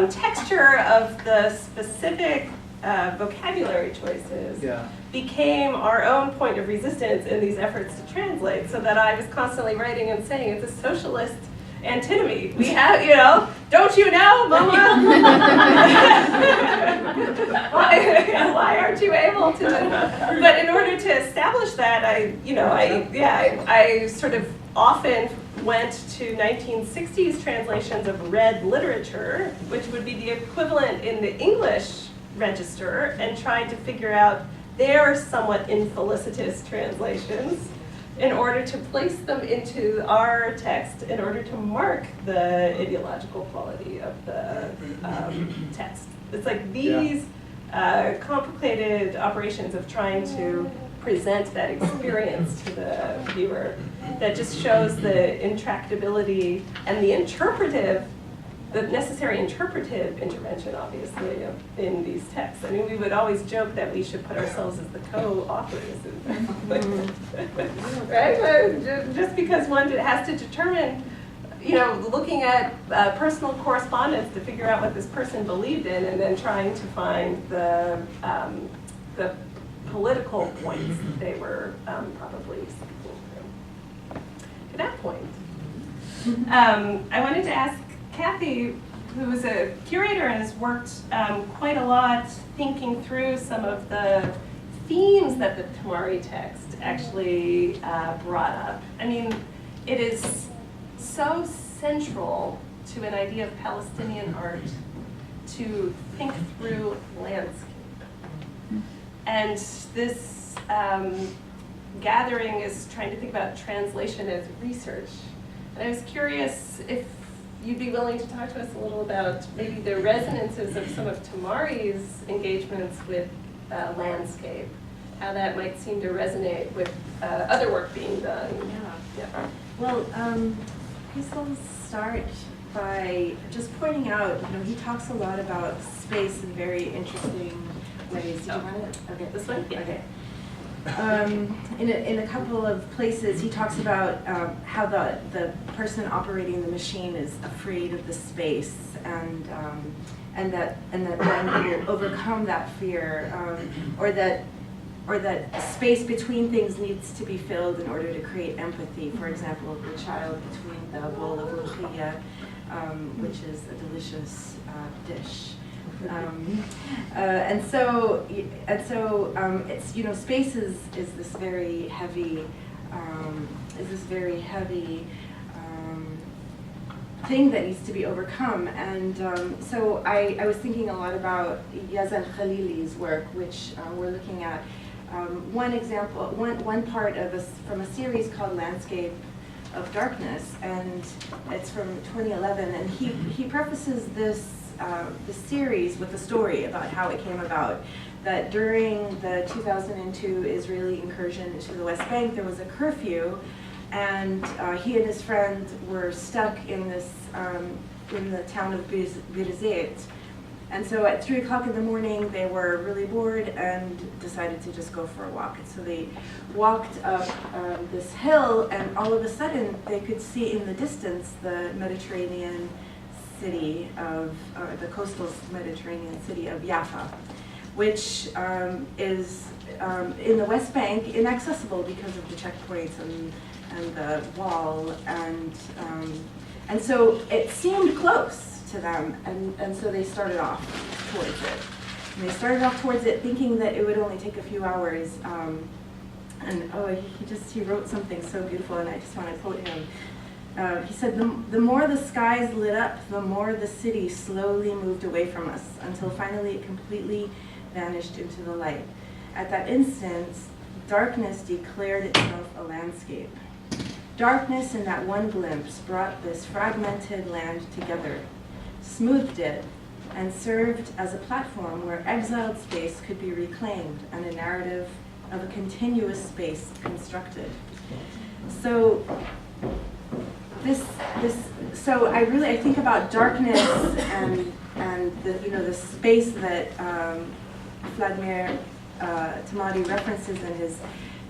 texture of the specific vocabulary choices became our own point of resistance in these efforts to translate, so that I was constantly writing and saying it's a socialist antinomy. We have, don't you know, Mama? why aren't you able to? But in order to establish that, I sort of often went to 1960s translations of red literature, which would be the equivalent in the English register, and tried to figure out their somewhat infelicitous translations in order to place them into our text, in order to mark the ideological quality of the text. It's like these complicated operations of trying to present that experience to the viewer that just shows the intractability and the necessary interpretive intervention, obviously, in these texts. I mean, we would always joke that we should put ourselves as the co-authors, right? Just because one has to determine, looking at personal correspondence to figure out what this person believed in, and then trying to find the political points that they were probably speaking through. To that point, I wanted to ask Kathy, who is a curator and has worked quite a lot thinking through some of the themes that the Tamari text actually brought up. I mean, it is so central to an idea of Palestinian art to think through landscape. And this gathering is trying to think about translation as research. And I was curious if you'd be willing to talk to us a little about maybe the resonances of some of Tamari's engagements with landscape, how that might seem to resonate with other work being done. Yeah. Well, I guess I'll start by just pointing out, he talks a lot about space in very interesting ways. Do you want it? Okay. This one? Yeah. Okay. In a couple of places, he talks about how the person operating the machine is afraid of the space, and that one will overcome that fear, or that space between things needs to be filled in order to create empathy. For example, the child between the bowl of luchia, which is a delicious dish. And so it's space is this very heavy thing that needs to be overcome. And so I was thinking a lot about Yazan Khalili's work, which we're looking at. One example, one part of from a series called Landscape of Darkness, and it's from 2011. And he prefaces this series with a story about how it came about. That during the 2002 Israeli incursion into the West Bank, there was a curfew, and he and his friend were stuck in this in the town of Birzeit. And so at 3 o'clock in the morning, they were really bored and decided to just go for a walk. And so they walked up this hill, and all of a sudden, they could see in the distance the Mediterranean city of, the coastal Mediterranean city of Jaffa, which is in the West Bank, inaccessible because of the checkpoints and the wall, and so it seemed close to them, and so they started off towards it. And they started off towards it thinking that it would only take a few hours, and he wrote something so beautiful, and I just want to quote him. He said, the more the skies lit up, the more the city slowly moved away from us, until finally it completely vanished into the light. At that instant, darkness declared itself a landscape. Darkness in that one glimpse brought this fragmented land together, smoothed it, and served as a platform where exiled space could be reclaimed and a narrative of a continuous space constructed. So so I think about darkness and the space that Vladimir Tamari references in his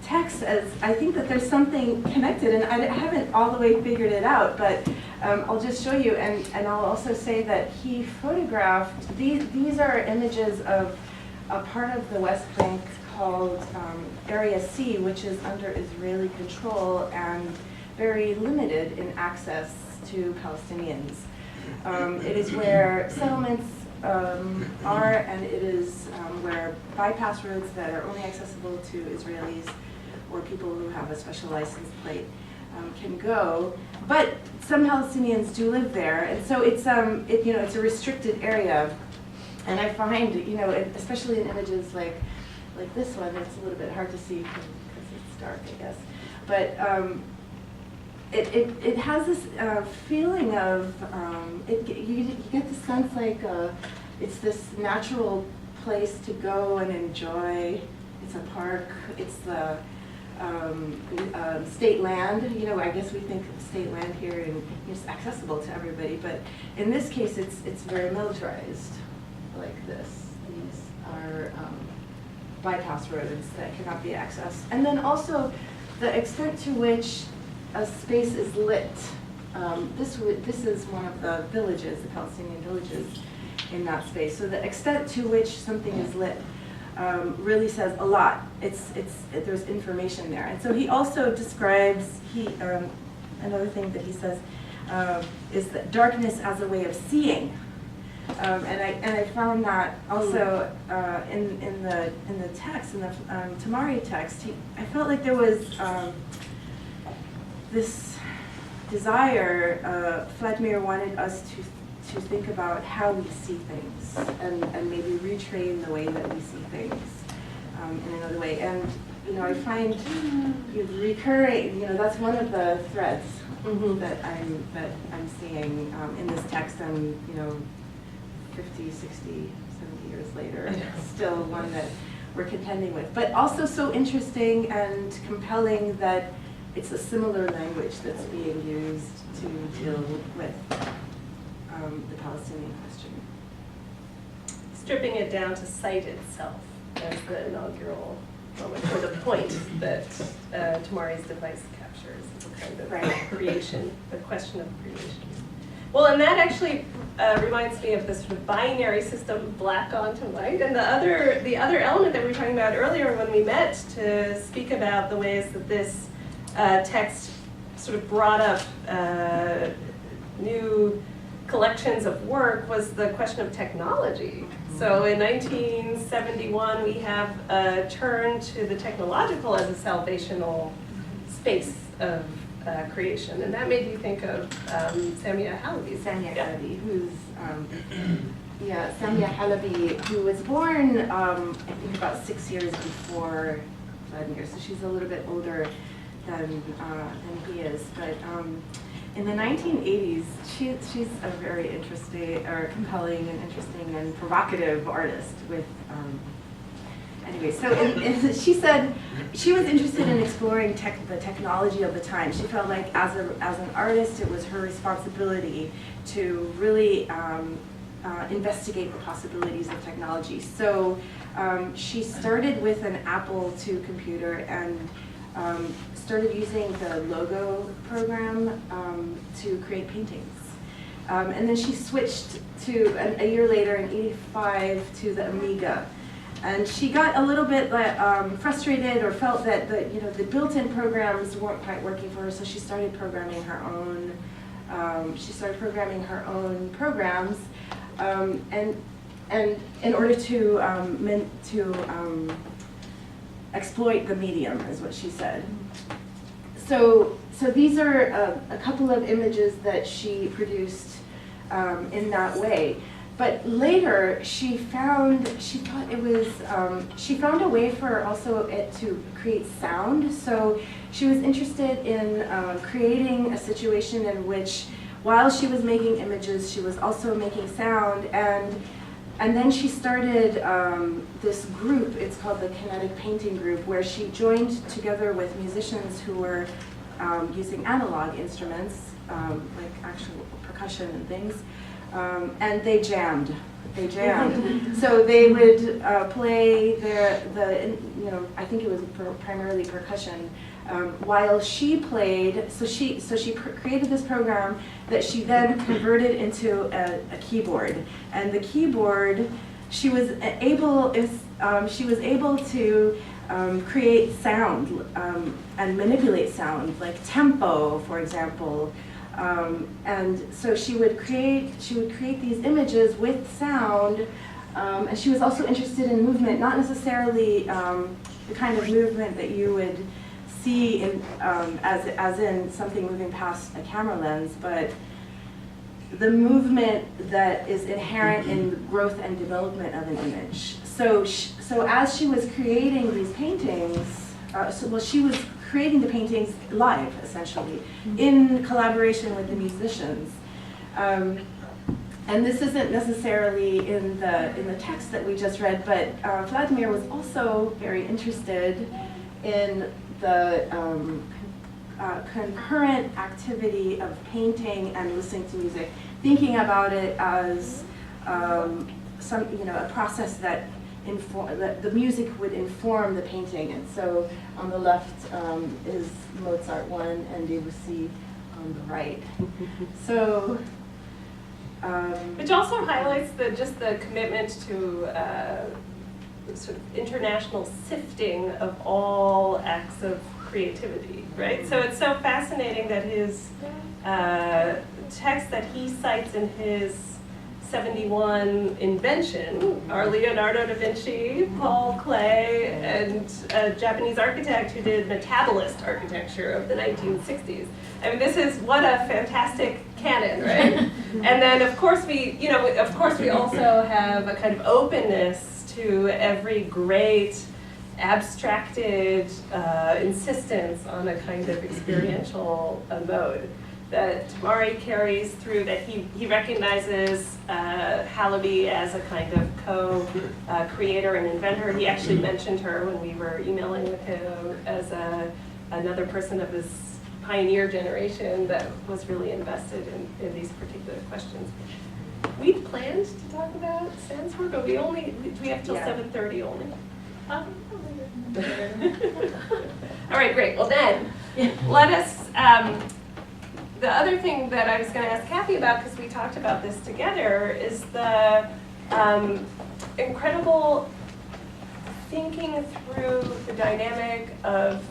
text, as I think that there's something connected, and I haven't all the way figured it out, but I'll just show you, and I'll also say that he photographed, these are images of a part of the West Bank called Area C, which is under Israeli control and very limited in access to Palestinians. It is where settlements are, and it is where bypass roads that are only accessible to Israelis or people who have a special license plate can go. But some Palestinians do live there, and so it's it's a restricted area. And I find especially in images like this one, it's a little bit hard to see because it's dark, I guess. But it has this feeling of you get the sense like it's this natural place to go and enjoy. It's a park. It's the state land. I guess we think of state land here and it's accessible to everybody, but in this case, it's very militarized, like this. These are bypass roads that cannot be accessed, and then also the extent to which a space is lit. This is one of the villages, the Palestinian villages in that space. So the extent to which something is lit really says a lot. There's information there. And so he also describes, another thing that he says is that darkness as a way of seeing. And I found that also in the text, in the Tamari text. I felt like there was this desire, Vladimir wanted us to think about how we see things and maybe retrain the way that we see things in another way. And I find recurring, that's one of the threads that I'm seeing in this text, and 50, 60, 70 years later, still one that we're contending with. But also so interesting and compelling that it's a similar language that's being used to deal with the Palestinian question. Stripping it down to cite itself as the inaugural moment, or the point that Tamari's device captures, the kind of creation, the question of creation. Well, and that actually reminds me of this sort of binary system, black on to white, and the other element that we were talking about earlier when we met to speak about the ways that this text sort of brought up new collections of work was the question of technology. So in 1971, we have a turn to the technological as a salvational space of creation, and that made you think of Samia Halabi. Samia Halabi, who's Samia Halabi, who was born I think about 6 years before Vladimir, so she's a little bit older than he is. But in the 1980s, she's a very interesting, or compelling and interesting and provocative artist with. Anyway, so she said she was interested in exploring the technology of the time. She felt like as an artist, it was her responsibility to really investigate the possibilities of technology. So she started with an Apple II computer and started using the logo program to create paintings. And then she switched to, a year later in '85, to the Amiga. And she got a little bit frustrated, or felt that the built-in programs weren't quite working for her, so she started programming her own. Programs, and in order to exploit the medium, is what she said. So these are a couple of images that she produced in that way. But later, she found a way for also it to create sound. So she was interested in creating a situation in which, while she was making images, she was also making sound. And then she started this group. It's called the Kinetic Painting Group, where she joined together with musicians who were using analog instruments, like actual percussion and things. And they jammed. So they would play I think it was primarily percussion, while she played. So she created this program that she then converted into a keyboard. And the keyboard, she was able to create sound and manipulate sound, like tempo, for example. And so she would create these images with sound, and she was also interested in movement, not necessarily the kind of movement that you would see as in something moving past a camera lens, but the movement that is inherent in the growth and development of an image. So as she was creating these paintings, she was creating the paintings live, essentially, in collaboration with the musicians. And this isn't necessarily in the text that we just read, but Vladimir was also very interested in the concurrent activity of painting and listening to music, thinking about it as a process that the music would inform the painting. And so on the left is Mozart 1 and Debussy on the right. So, which also highlights just the commitment to sort of international sifting of all acts of creativity, right? So it's so fascinating that his text that he cites in his 71 invention are Leonardo da Vinci, Paul Klee, and a Japanese architect who did metabolist architecture of the 1960s. I mean, this is what a fantastic canon, right? And then of course we also have a kind of openness to every great abstracted insistence on a kind of experiential mode that Tamari carries through, that he recognizes Halaby as a kind of co-creator and inventor. He actually mentioned her when we were emailing with him as another person of his pioneer generation that was really invested in these particular questions. We'd planned to talk about Sandsburg, but we have till 7:30 only. All right, great. Well then, let us, the other thing that I was going to ask Kathy about, because we talked about this together, is the incredible thinking through the dynamic of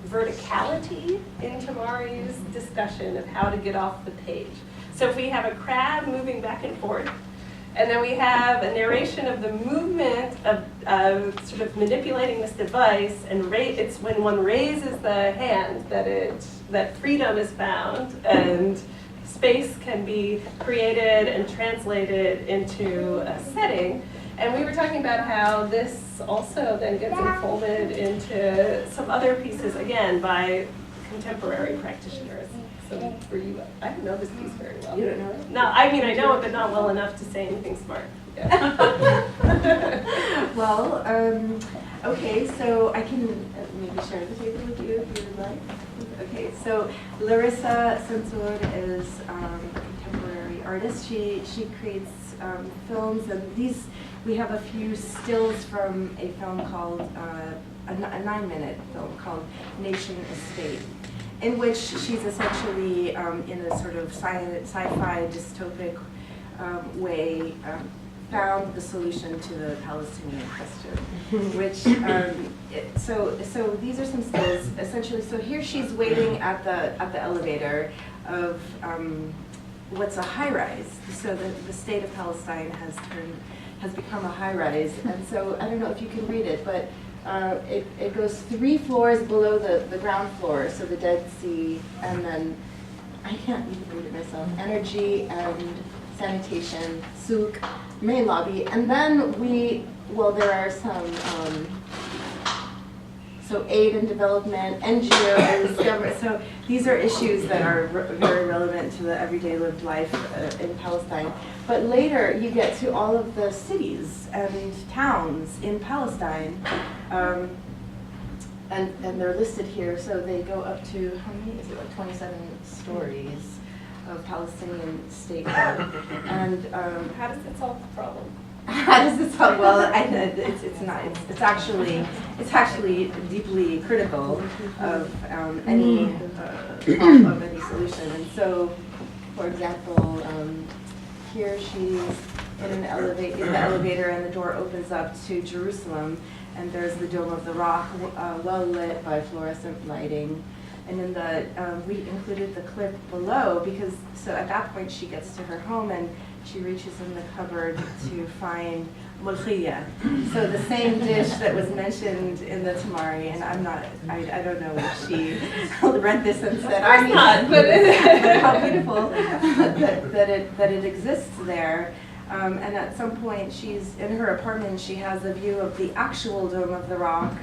verticality in Tamari's discussion of how to get off the page. So if we have a crab moving back and forth, and then we have a narration of the movement of sort of manipulating this device, and it's when one raises the hand that freedom is found and space can be created and translated into a setting. And we were talking about how this also then gets unfolded into some other pieces, again, by contemporary practitioners. So for you, I don't know this piece very well. You don't know it? No, I mean, I know it, but not well enough to say anything smart. Yeah. Well, okay, so I can maybe share the table with you if you would like. Okay, so Larissa Censor is a contemporary artist. She creates films, and we have a few stills from a film called, a 9-minute film called Nation Estate, in which she's essentially, in a sort of sci-fi dystopic way, found the solution to the Palestinian question, which, so these are some stills, essentially. So here she's waiting at the elevator of what's a high-rise. So the state of Palestine has become a high-rise, and so I don't know if you can read it, but it goes 3 floors below the ground floor, so the Dead Sea, and then, I can't even read it myself, energy and sanitation, souk, main lobby, and then there are some, so aid and development, NGOs, government, so these are issues that are very relevant to the everyday lived life in Palestine. But later you get to all of the cities and towns in Palestine, and they're listed here, so they go up to, how many is it, like 27 stories of Palestinian statehood. And How does it solve the problem? how does it solve? Well, it's not. It's actually deeply critical of any solution. And so, for example, here she's in the elevator, and the door opens up to Jerusalem, and there's the Dome of the Rock, well lit by fluorescent lighting. And in we included the clip below because, so at that point she gets to her home and she reaches in the cupboard to find mulkhiyya. So the same dish that was mentioned in the Tamari, and I don't know if she read this and said, I'm not, but how beautiful that it exists there. And at some point she's in her apartment, she has a view of the actual Dome of the Rock,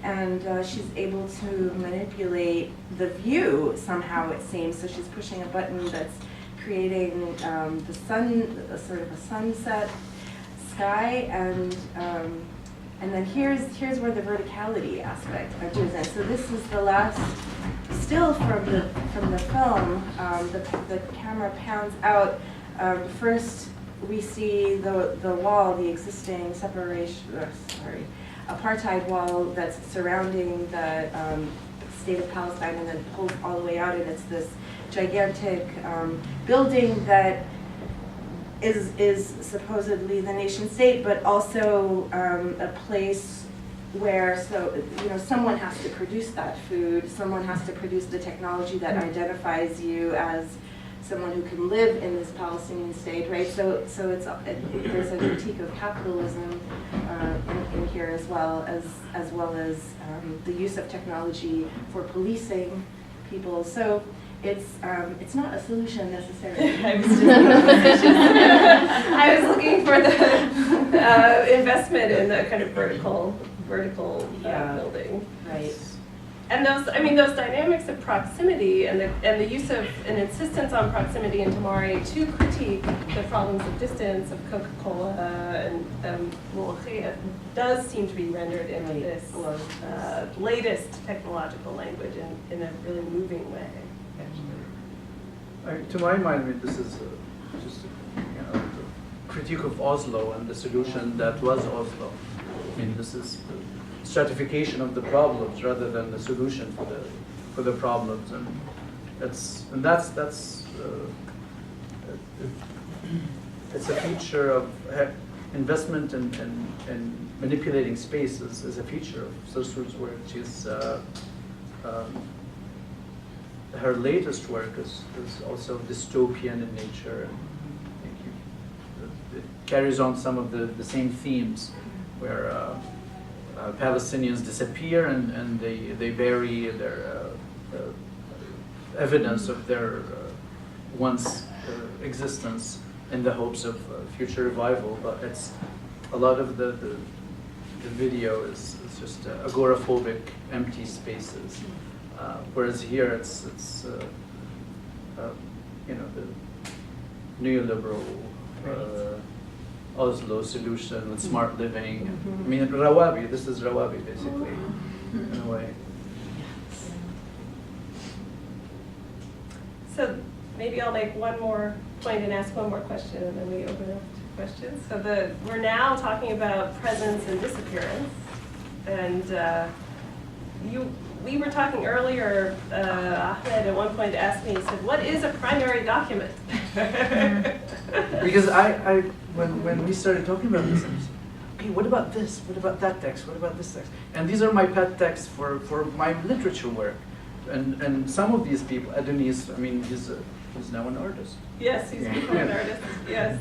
and she's able to manipulate the view somehow, it seems. So she's pushing a button that's creating the sun, sort of a sunset sky, and then here's where the verticality aspect enters in. So this is the last still from the film. The camera pans out. First, we see the wall, the existing apartheid wall that's surrounding the state of Palestine, and then pulls all the way out, and it's this gigantic building that is supposedly the nation state, but also a place where, someone has to produce that food, someone has to produce the technology that identifies you as someone who can live in this Palestinian state, right? So there's a critique of capitalism in here as well as the use of technology for policing people. So it's not a solution necessarily. I was looking for the investment in the kind of vertical building. Right. And those dynamics of proximity and the use of an insistence on proximity in Tamari to critique the problems of distance of Coca-Cola and Molokhia does seem to be rendered in this latest technological language in a really moving way. To my mind, I mean, this is just the critique of Oslo and the solution that was Oslo. I mean, this is the stratification of the problems rather than the solution for the problems, and that's it's a feature of investment in manipulating spaces is a feature of Zarur's work. She's her latest work is also dystopian in nature. It carries on some of the same themes, where Palestinians disappear and they bury their evidence of their once existence in the hopes of future revival. But it's a lot of the video is just agoraphobic, empty spaces. Whereas here it's the neoliberal Oslo solution with smart living. I mean, Rawabi, this is Rawabi basically, in a way. So maybe I'll make one more point and ask one more question, and then we open up to questions. So we're now talking about presence and disappearance, and we were talking earlier, Ahmed at one point asked me, he said, what is a primary document? Because when we started talking about this, I was, okay, what about this? What about that text? What about this text? And these are my pet texts for my literature work. And some of these people, Adonis, I mean, he's now an artist. Yes, he's become an artist, yes.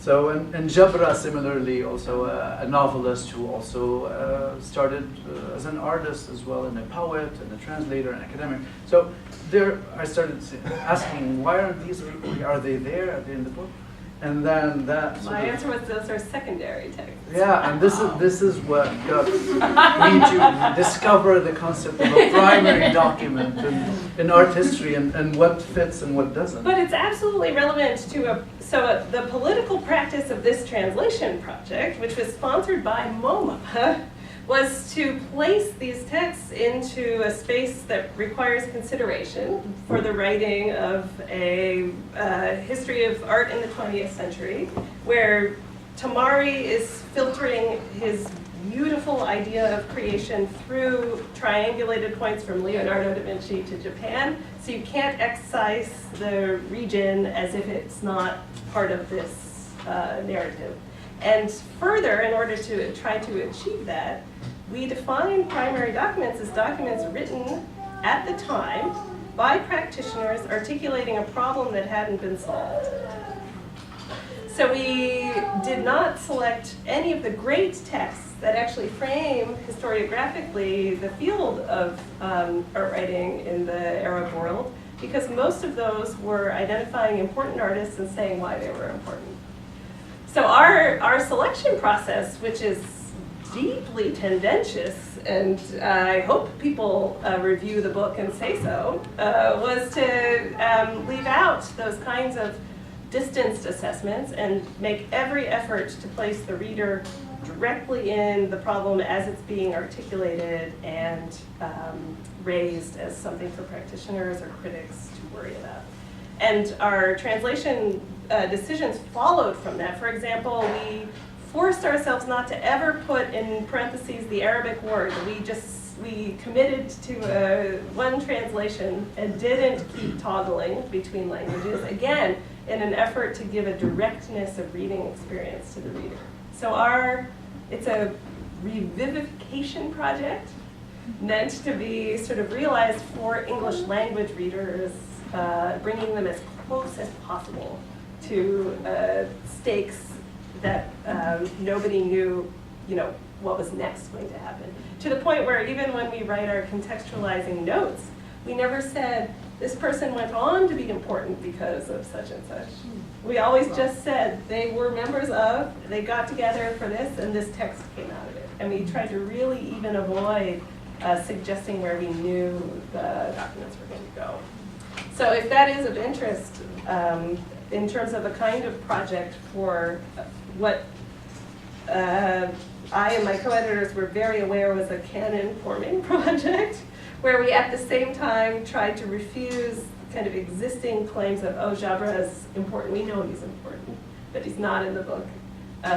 So, and Jabra, similarly, also a novelist who also started as an artist as well, and a poet, and a translator, and academic. So there, I started asking, why aren't these people, are they there? Are they in the book? And then that My answer was those are secondary texts. Yeah, and this is what got me to discover the concept of a primary document in art history and what fits and what doesn't. But it's absolutely relevant to the political practice of this translation project, which was sponsored by MoMA, was to place these texts into a space that requires consideration for the writing of a history of art in the 20th century, where Tamari is filtering his beautiful idea of creation through triangulated points from Leonardo da Vinci to Japan. So you can't excise the region as if it's not part of this narrative. And further, in order to try to achieve that, we define primary documents as documents written at the time by practitioners articulating a problem that hadn't been solved. So we did not select any of the great texts that actually frame historiographically the field of art writing in the Arab world, because most of those were identifying important artists and saying why they were important. So our selection process, which is deeply tendentious, and I hope people review the book and say so, was to leave out those kinds of distanced assessments and make every effort to place the reader directly in the problem as it's being articulated and raised as something for practitioners or critics to worry about. And our translation decisions followed from that. For example, we forced ourselves not to ever put in parentheses the Arabic word. We committed to one translation and didn't keep toggling between languages, again, in an effort to give a directness of reading experience to the reader. So it's a revivification project meant to be sort of realized for English language readers, bringing them as close as possible to stakes that nobody knew, what was next going to happen. To the point where even when we write our contextualizing notes, We never said, this person went on to be important because of such and such. We always just said they were members of, they got together for this, and this text came out of it. And we tried to really even avoid suggesting where we knew the documents were going to go. So if that is of interest, in terms of a kind of project for what I and my co-editors were very aware was a canon forming project, where we at the same time tried to refuse kind of existing claims of, oh, Jabra is important, we know he's important, but he's not in the book,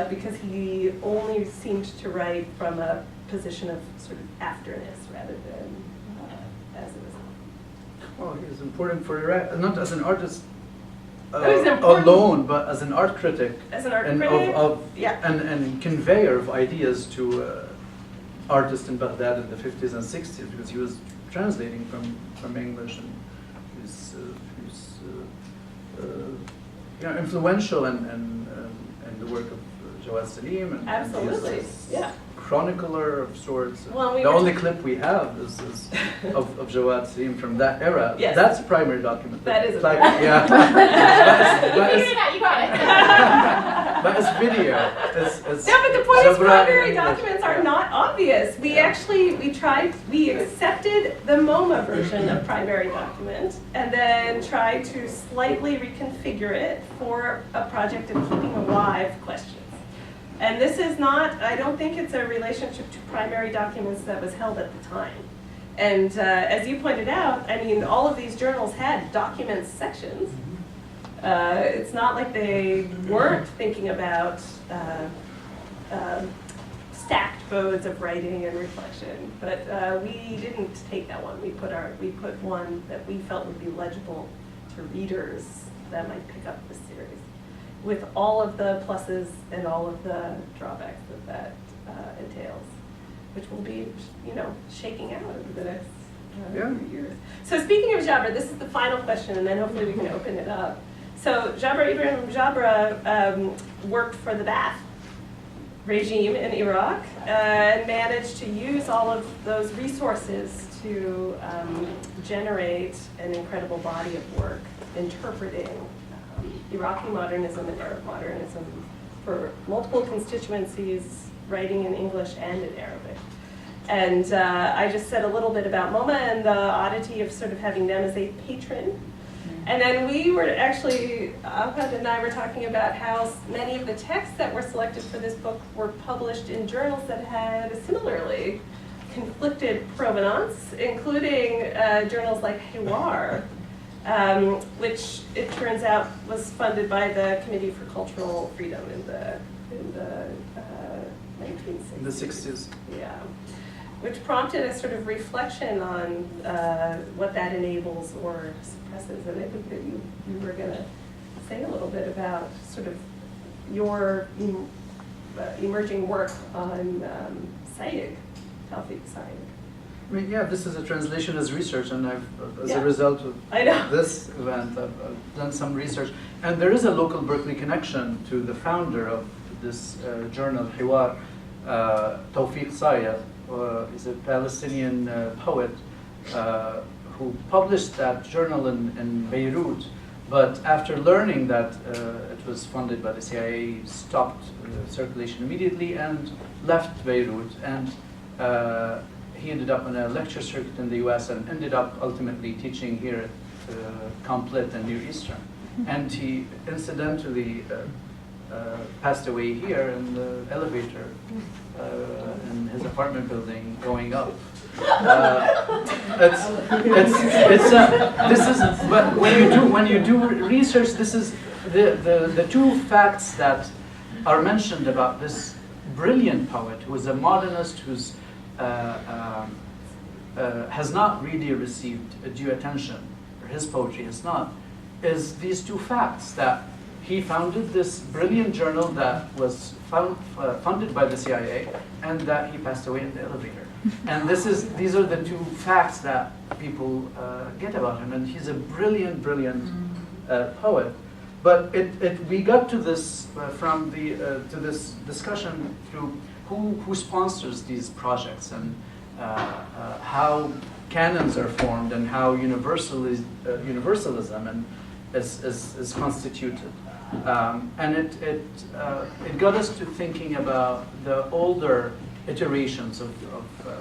because he only seemed to write from a position of sort of afterness rather than as a result. Well, he's important for Iraq, not as an artist alone, but as an art critic. As an art and critic, yeah. and conveyor of ideas to artists in Baghdad in the 50s and 60s, because he was translating from English, and he's influential in the work of Jawad Salim, and absolutely, he's yeah. chronicler of sorts. Well, the only clip we have is of Jawad Salim from that era. Yes. That's a primary document. That is a yeah. You figured it out, you got it. But it's video. No, but the point is Jabra primary and documents English, are not obvious. We actually, we accepted the MoMA version of primary document and then tried to slightly reconfigure it for a project of keeping alive questions. And this is not, I don't think it's a relationship to primary documents that was held at the time. And as you pointed out, I mean, all of these journals had documents sections. It's not like they weren't thinking about stacked modes of writing and reflection, but we didn't take that one. We put one that we felt would be legible to readers that might pick up the series, with all of the pluses and all of the drawbacks that entails, which will be, shaking out over the next few years. So speaking of Jabra, this is the final question, and then hopefully we can open it up. So Ibrahim Jabra worked for the Ba'ath regime in Iraq and managed to use all of those resources to generate an incredible body of work interpreting Iraqi modernism and Arab modernism for multiple constituencies, writing in English and in Arabic. And I just said a little bit about MoMA and the oddity of sort of having them as a patron. And then we were actually, Ahmad and I were talking about how many of the texts that were selected for this book were published in journals that had a similarly conflicted provenance, including journals like Hiwar, which it turns out was funded by the Committee for Cultural Freedom in the 1960s. In the 60s. Yeah. Which prompted a sort of reflection on what that enables or suppresses. And I think that you were going to say a little bit about sort of your emerging work on Sayegh, Tawfiq Sayegh. I mean, yeah, this is a translation as research, and as a result of this event, I've done some research. And there is a local Berkeley connection to the founder of this journal, Hiwar, Tawfiq Sayegh. Is a Palestinian poet who published that journal in Beirut, but after learning that it was funded by the CIA, stopped circulation immediately and left Beirut, and he ended up on a lecture circuit in the US and ended up ultimately teaching here at Complet and Near Eastern. And he incidentally passed away here in the elevator in his apartment building going up. But when you do research, this is the two facts that are mentioned about this brilliant poet who is a modernist, who's has not really received due attention, or his poetry has not, is these two facts: that he founded this brilliant journal that was funded by the CIA, and that he passed away in the elevator. And these are the two facts that people get about him. And he's a brilliant poet. But we got to this to this discussion through who sponsors these projects, and how canons are formed and how universalism is constituted. And it got us to thinking about the older iterations of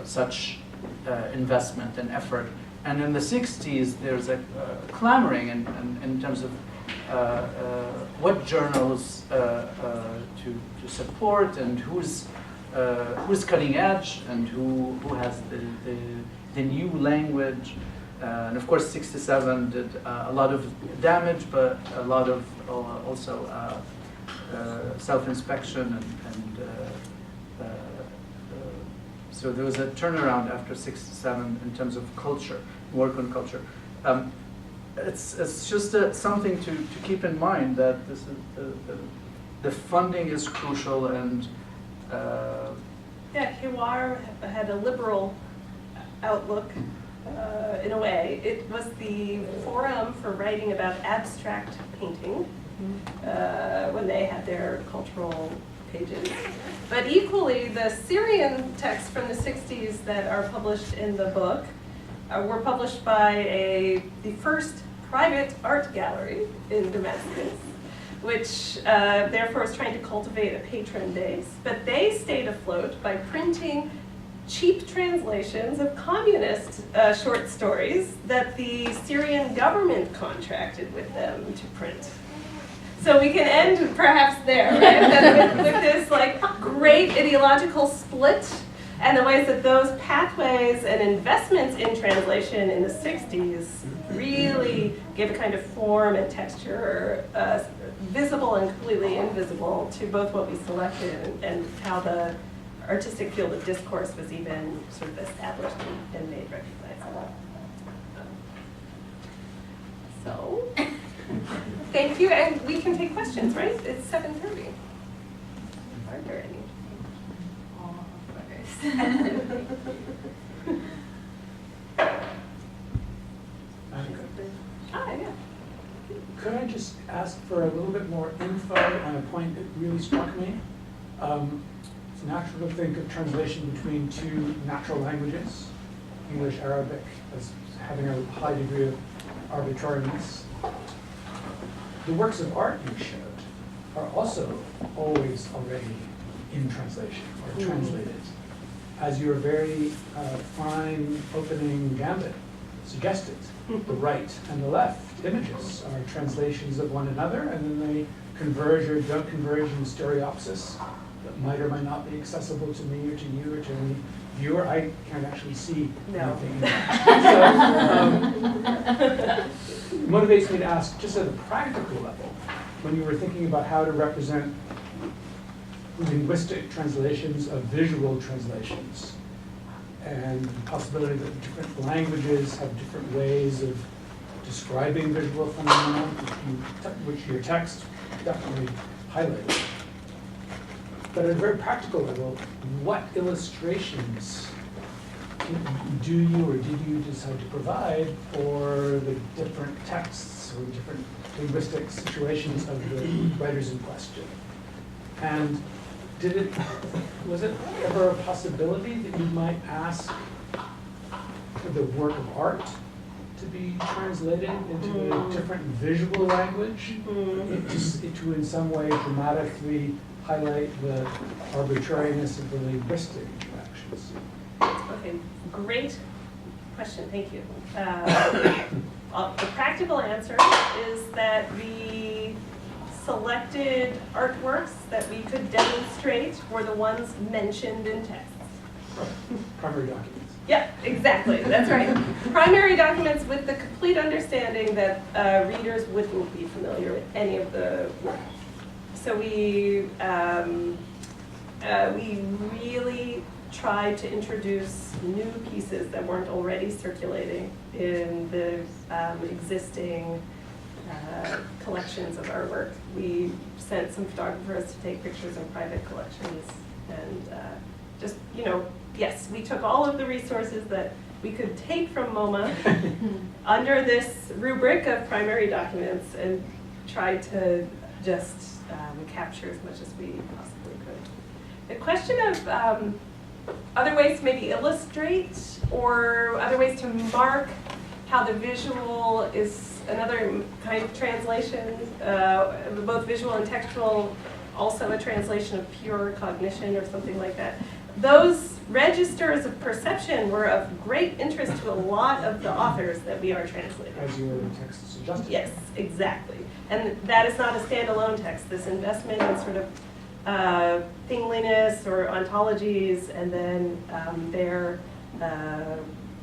such investment and effort. And in the 60s, there's a clamoring in terms of what journals to support and who's cutting edge and who has the new language. And of course, 67 did a lot of damage, but a lot of also self-inspection so there was a turnaround after 67 in terms of culture, work on culture. It's just something to keep in mind that this is the funding is crucial and. Yeah, Kiwar had a liberal outlook. In a way, it was the forum for writing about abstract painting when they had their cultural pages. But equally, the Syrian texts from the 60s that are published in the book were published by the first private art gallery in Damascus, which therefore is trying to cultivate a patron base. But they stayed afloat by printing cheap translations of communist short stories that the Syrian government contracted with them to print. So we can end perhaps there, right? with this like great ideological split and the ways that those pathways and investments in translation in the 60s really gave a kind of form and texture, visible and completely invisible, to both what we selected and how the artistic field of discourse was even sort of established and made recognizable. So, thank you, and we can take questions, right? It's 7:30. Are there any? Yeah. Could I just ask for a little bit more info on a point that really struck me? It's natural to think of translation between two natural languages, English, Arabic, as having a high degree of arbitrariness. The works of art you showed are also always already in translation or translated, as your very fine opening gambit suggested. The right and the left images are translations of one another, and then they converge or don't converge in stereopsis that might or might not be accessible to me or to you or to any viewer. I can't actually see anything. So, motivates me to ask, just at a practical level, when you were thinking about how to represent linguistic translations of visual translations, and the possibility that different languages have different ways of describing visual phenomena, which your text definitely highlighted. But at a very practical level, what illustrations do you or did you decide to provide for the different texts or different linguistic situations of the writers in question? And was it ever a possibility that you might ask for the work of art to be translated into a different visual language to in some way dramatically highlight the arbitrariness of the linguistic interactions? Okay, great question, thank you. The practical answer is that we selected artworks that we could demonstrate were the ones mentioned in texts. Primary documents. Yeah, exactly, that's right. Primary documents with the complete understanding that readers wouldn't be familiar with any of the work. So we really tried to introduce new pieces that weren't already circulating in the existing collections of our work. We sent some photographers to take pictures in private collections, and just, yes, we took all of the resources that we could take from MoMA under this rubric of primary documents and tried to just capture as much as we possibly could. The question of other ways to maybe illustrate or other ways to mark how the visual is another kind of translation, both visual and textual, also a translation of pure cognition or something like that. Those registers of perception were of great interest to a lot of the authors that we are translating. As your text suggested. Yes, exactly. And that is not a standalone text. This investment in sort of thingliness or ontologies and then their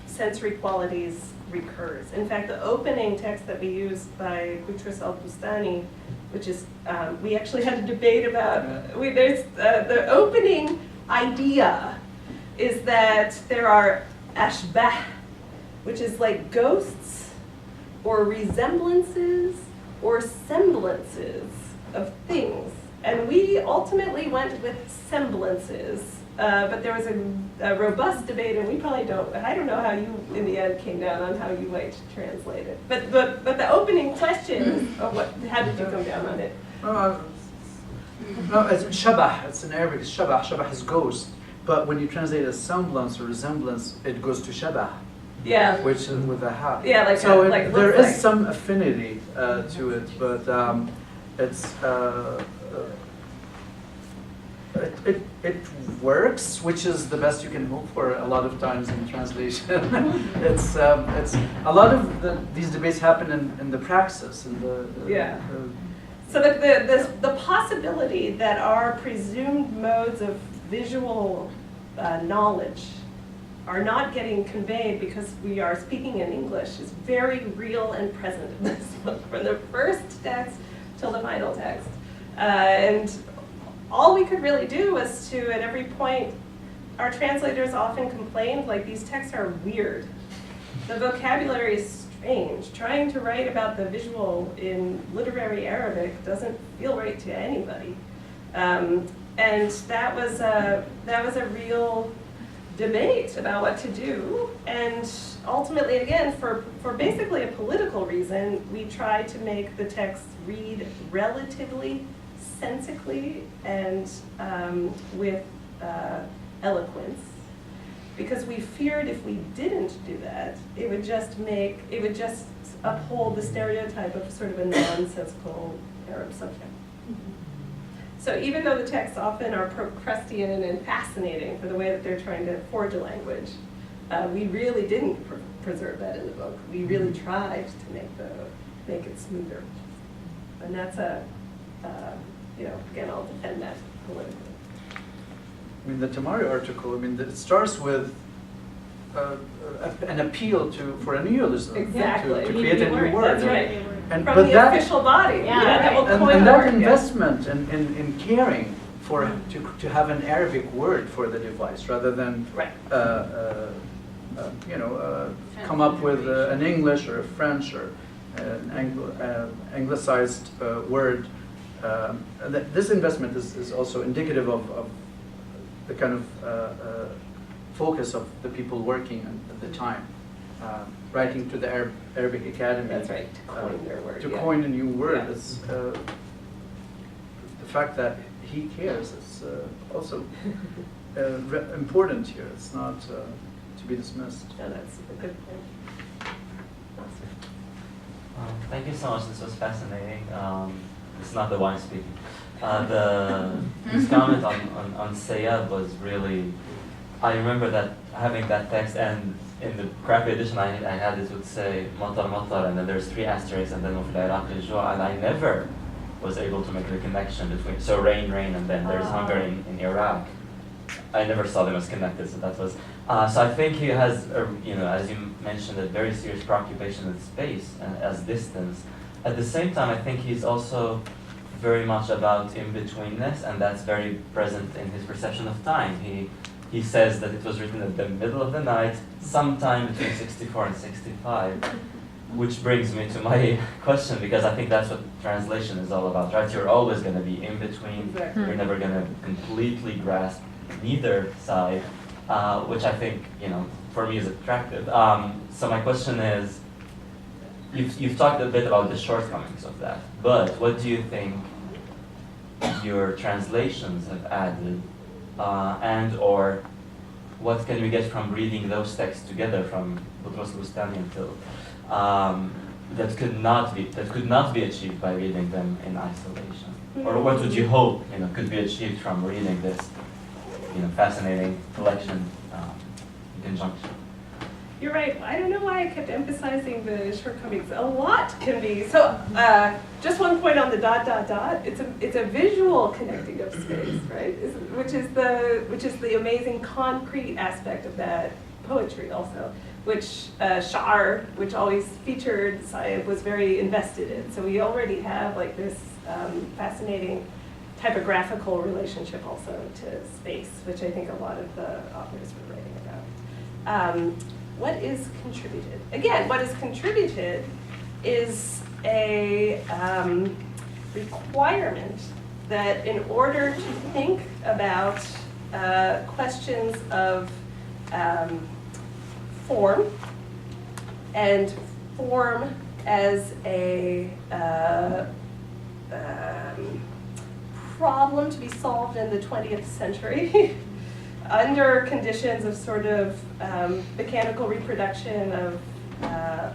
sensory qualities recurs. In fact, the opening text that we used by Boutros al-Bustani, which is, we actually had a debate about, there's the opening idea is that there are ashbah, which is like ghosts or resemblances or semblances of things. And we ultimately went with semblances, but there was a robust debate, and we probably I don't know how you, in the end, came down on how you might translate it. But the opening question is, how did you come down on it? No, it's shabah, it's in Arabic, it's shabah. Shabah is ghost. But when you translate a semblance or resemblance, it goes to shabah. Yeah. Which is with a ha. Yeah, like so like there is like. some affinity to it, but it's it works, which is the best you can hope for a lot of times in translation. it's a lot of these debates happen in the praxis and Yeah. So the possibility that our presumed modes of visual knowledge are not getting conveyed because we are speaking in English is very real and present in this book, from the first text till the final text. And all we could really do was to, at every point, our translators often complained, like, these texts are weird. The vocabulary is strange. Trying to write about the visual in literary Arabic doesn't feel right to anybody. And that was a real debate about what to do. And ultimately, again, for basically a political reason, we tried to make the text read relatively sensically and with eloquence, because we feared if we didn't do that, it would just uphold the stereotype of sort of a nonsensical Arab subject. So even though the texts often are Procrustean and fascinating for the way that they're trying to forge a language, we really didn't preserve that in the book. We really tried to make it smoother, and that's again, I'll defend that politically. I mean, the Tamari article, it starts with an appeal for a neologism, Exactly. to create a new word. That's right. And, From but the that, official body. Yeah, that will right. coin and the that word, investment in caring for to have an Arabic word for the device rather than Right. come up with an English or a French or an anglicized word. This investment is also indicative of the kind of focus of the people working at the time, writing to the Arabic Academy. That's right, to coin their word. To yeah. coin a new word. Yeah. It's, the fact that he cares is also important here. It's not to be dismissed. No, that's a good point. Thank you so much. This was fascinating. It's not the wine speaking. His comment on Sayyad was really. I remember that having that text, and in the crappy edition I had it would say matar matar, and then there's 3 asterisks, and then of Iraq and I never was able to make the connection between rain, and then there's hunger in Iraq. I never saw them as connected, so that was. So I think he has, as you mentioned, a very serious preoccupation with space and as distance. At the same time, I think he's also very much about in-betweenness, and that's very present in his perception of time. He says that it was written at the middle of the night, sometime between 64 and 65, which brings me to my question, because I think that's what translation is all about, right? You're always going to be in between. Exactly. You're never going to completely grasp neither side, which I think, for me is attractive. So my question is, you've talked a bit about the shortcomings of that, but what do you think your translations have added and or what can we get from reading those texts together, from Boutros Boustany until that could not be achieved by reading them in isolation? Or what would you hope could be achieved from reading this fascinating collection in conjunction? You're right. I don't know why I kept emphasizing the shortcomings. A lot can be. So just one point on the ... It's a visual connecting of space, right? Which is the amazing concrete aspect of that poetry also, which Sha'ar, which always featured Saeb, was very invested in. So we already have like this fascinating typographical relationship also to space, which I think a lot of the authors were writing about. What is contributed? Again, what is contributed is a requirement that in order to think about questions of form, and form as a problem to be solved in the 20th century, under conditions of sort of mechanical reproduction of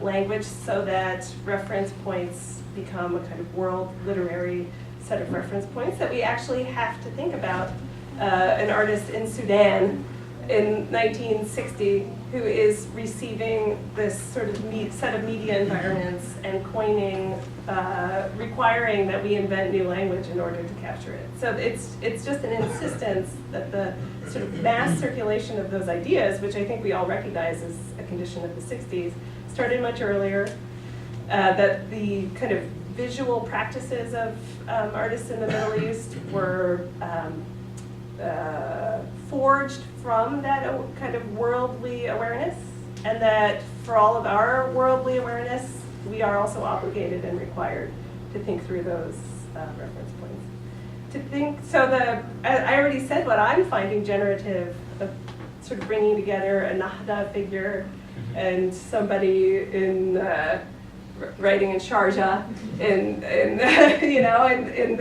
language, so that reference points become a kind of world literary set of reference points, that we actually have to think about an artist in Sudan in 1960 who is receiving this sort of set of media environments and coining, requiring that we invent new language in order to capture it. So it's just an insistence that the sort of mass circulation of those ideas, which I think we all recognize as a condition of the 60s, started much earlier, that the kind of visual practices of artists in the Middle East were forged from that kind of worldly awareness, and that for all of our worldly awareness, we are also obligated and required to think through those reference points. To think, so I already said what I'm finding generative of sort of bringing together a Nahda figure and somebody in writing in Sharjah in the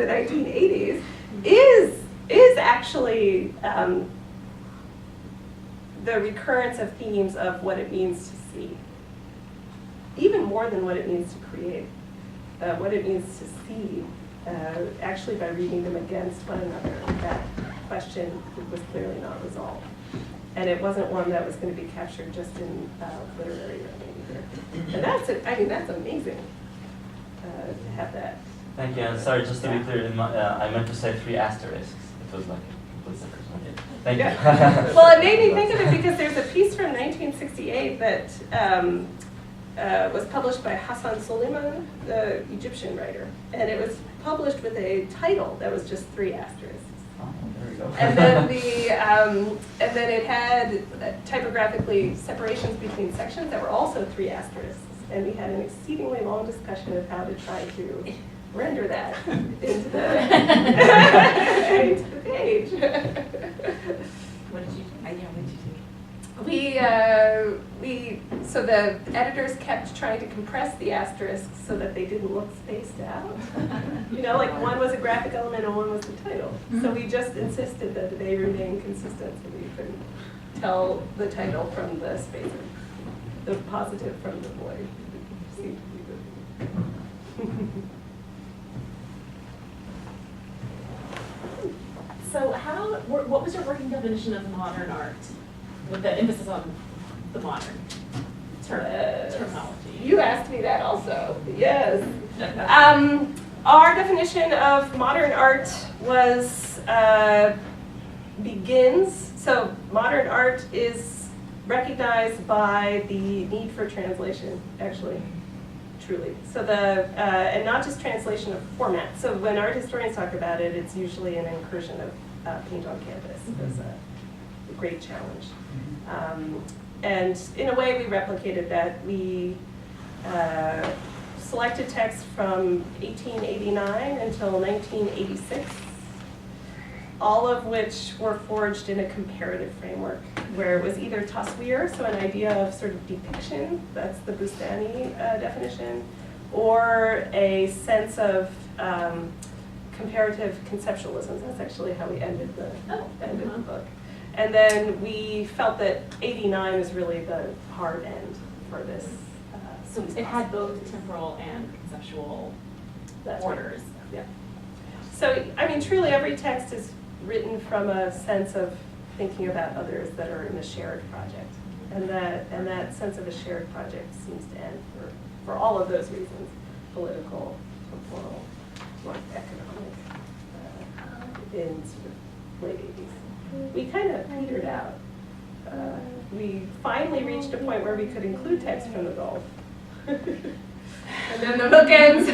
1980s is actually the recurrence of themes of what it means to see, even more than what it means to create, what it means to see, actually by reading them against one another. That question was clearly not resolved. And it wasn't one that was going to be captured just in literary writing either. And that's amazing to have that. Thank you. And sorry, just to be clear, I meant to say 3 asterisks. It was like a complete separate one. Thank you. Well, it made me think of it because there's a piece from 1968 that was published by Hassan Suleiman, the Egyptian writer, and it was published with a title that was just 3 asterisks. And then it had typographically separations between sections that were also 3 asterisks. And we had an exceedingly long discussion of how to try to render that into the page. What did you do? So the editors kept trying to compress the asterisks so that they didn't look spaced out. Like one was a graphic element and one was the title. So we just insisted that they remain consistent so we couldn't tell the title from the spacer, the positive from the void. Seemed to be good. So what was your working definition of modern art, with the emphasis on the modern terminology? You asked me that also, yes. Our definition of modern art was, so modern art is recognized by the need for translation, actually. Truly. So and not just translation of format. So when art historians talk about it, it's usually an incursion of paint on canvas as a great challenge. And in a way, we replicated that. We selected texts from 1889 until 1986, all of which were forged in a comparative framework, where it was either taswir, so an idea of sort of depiction, that's the Boustany definition, or a sense of comparative conceptualism. That's actually how we ended the book. And then we felt that 89 was really the hard end for this. So it had both temporal and conceptual That's right. orders. Yeah. So, I mean, truly every text is written from a sense of thinking about others that are in a shared project. And that sense of a shared project seems to end for all of those reasons, political, temporal, economic, in sort of late 80s. We kind of petered out. We finally reached a point where we could include text from the Gulf. And then the bookends.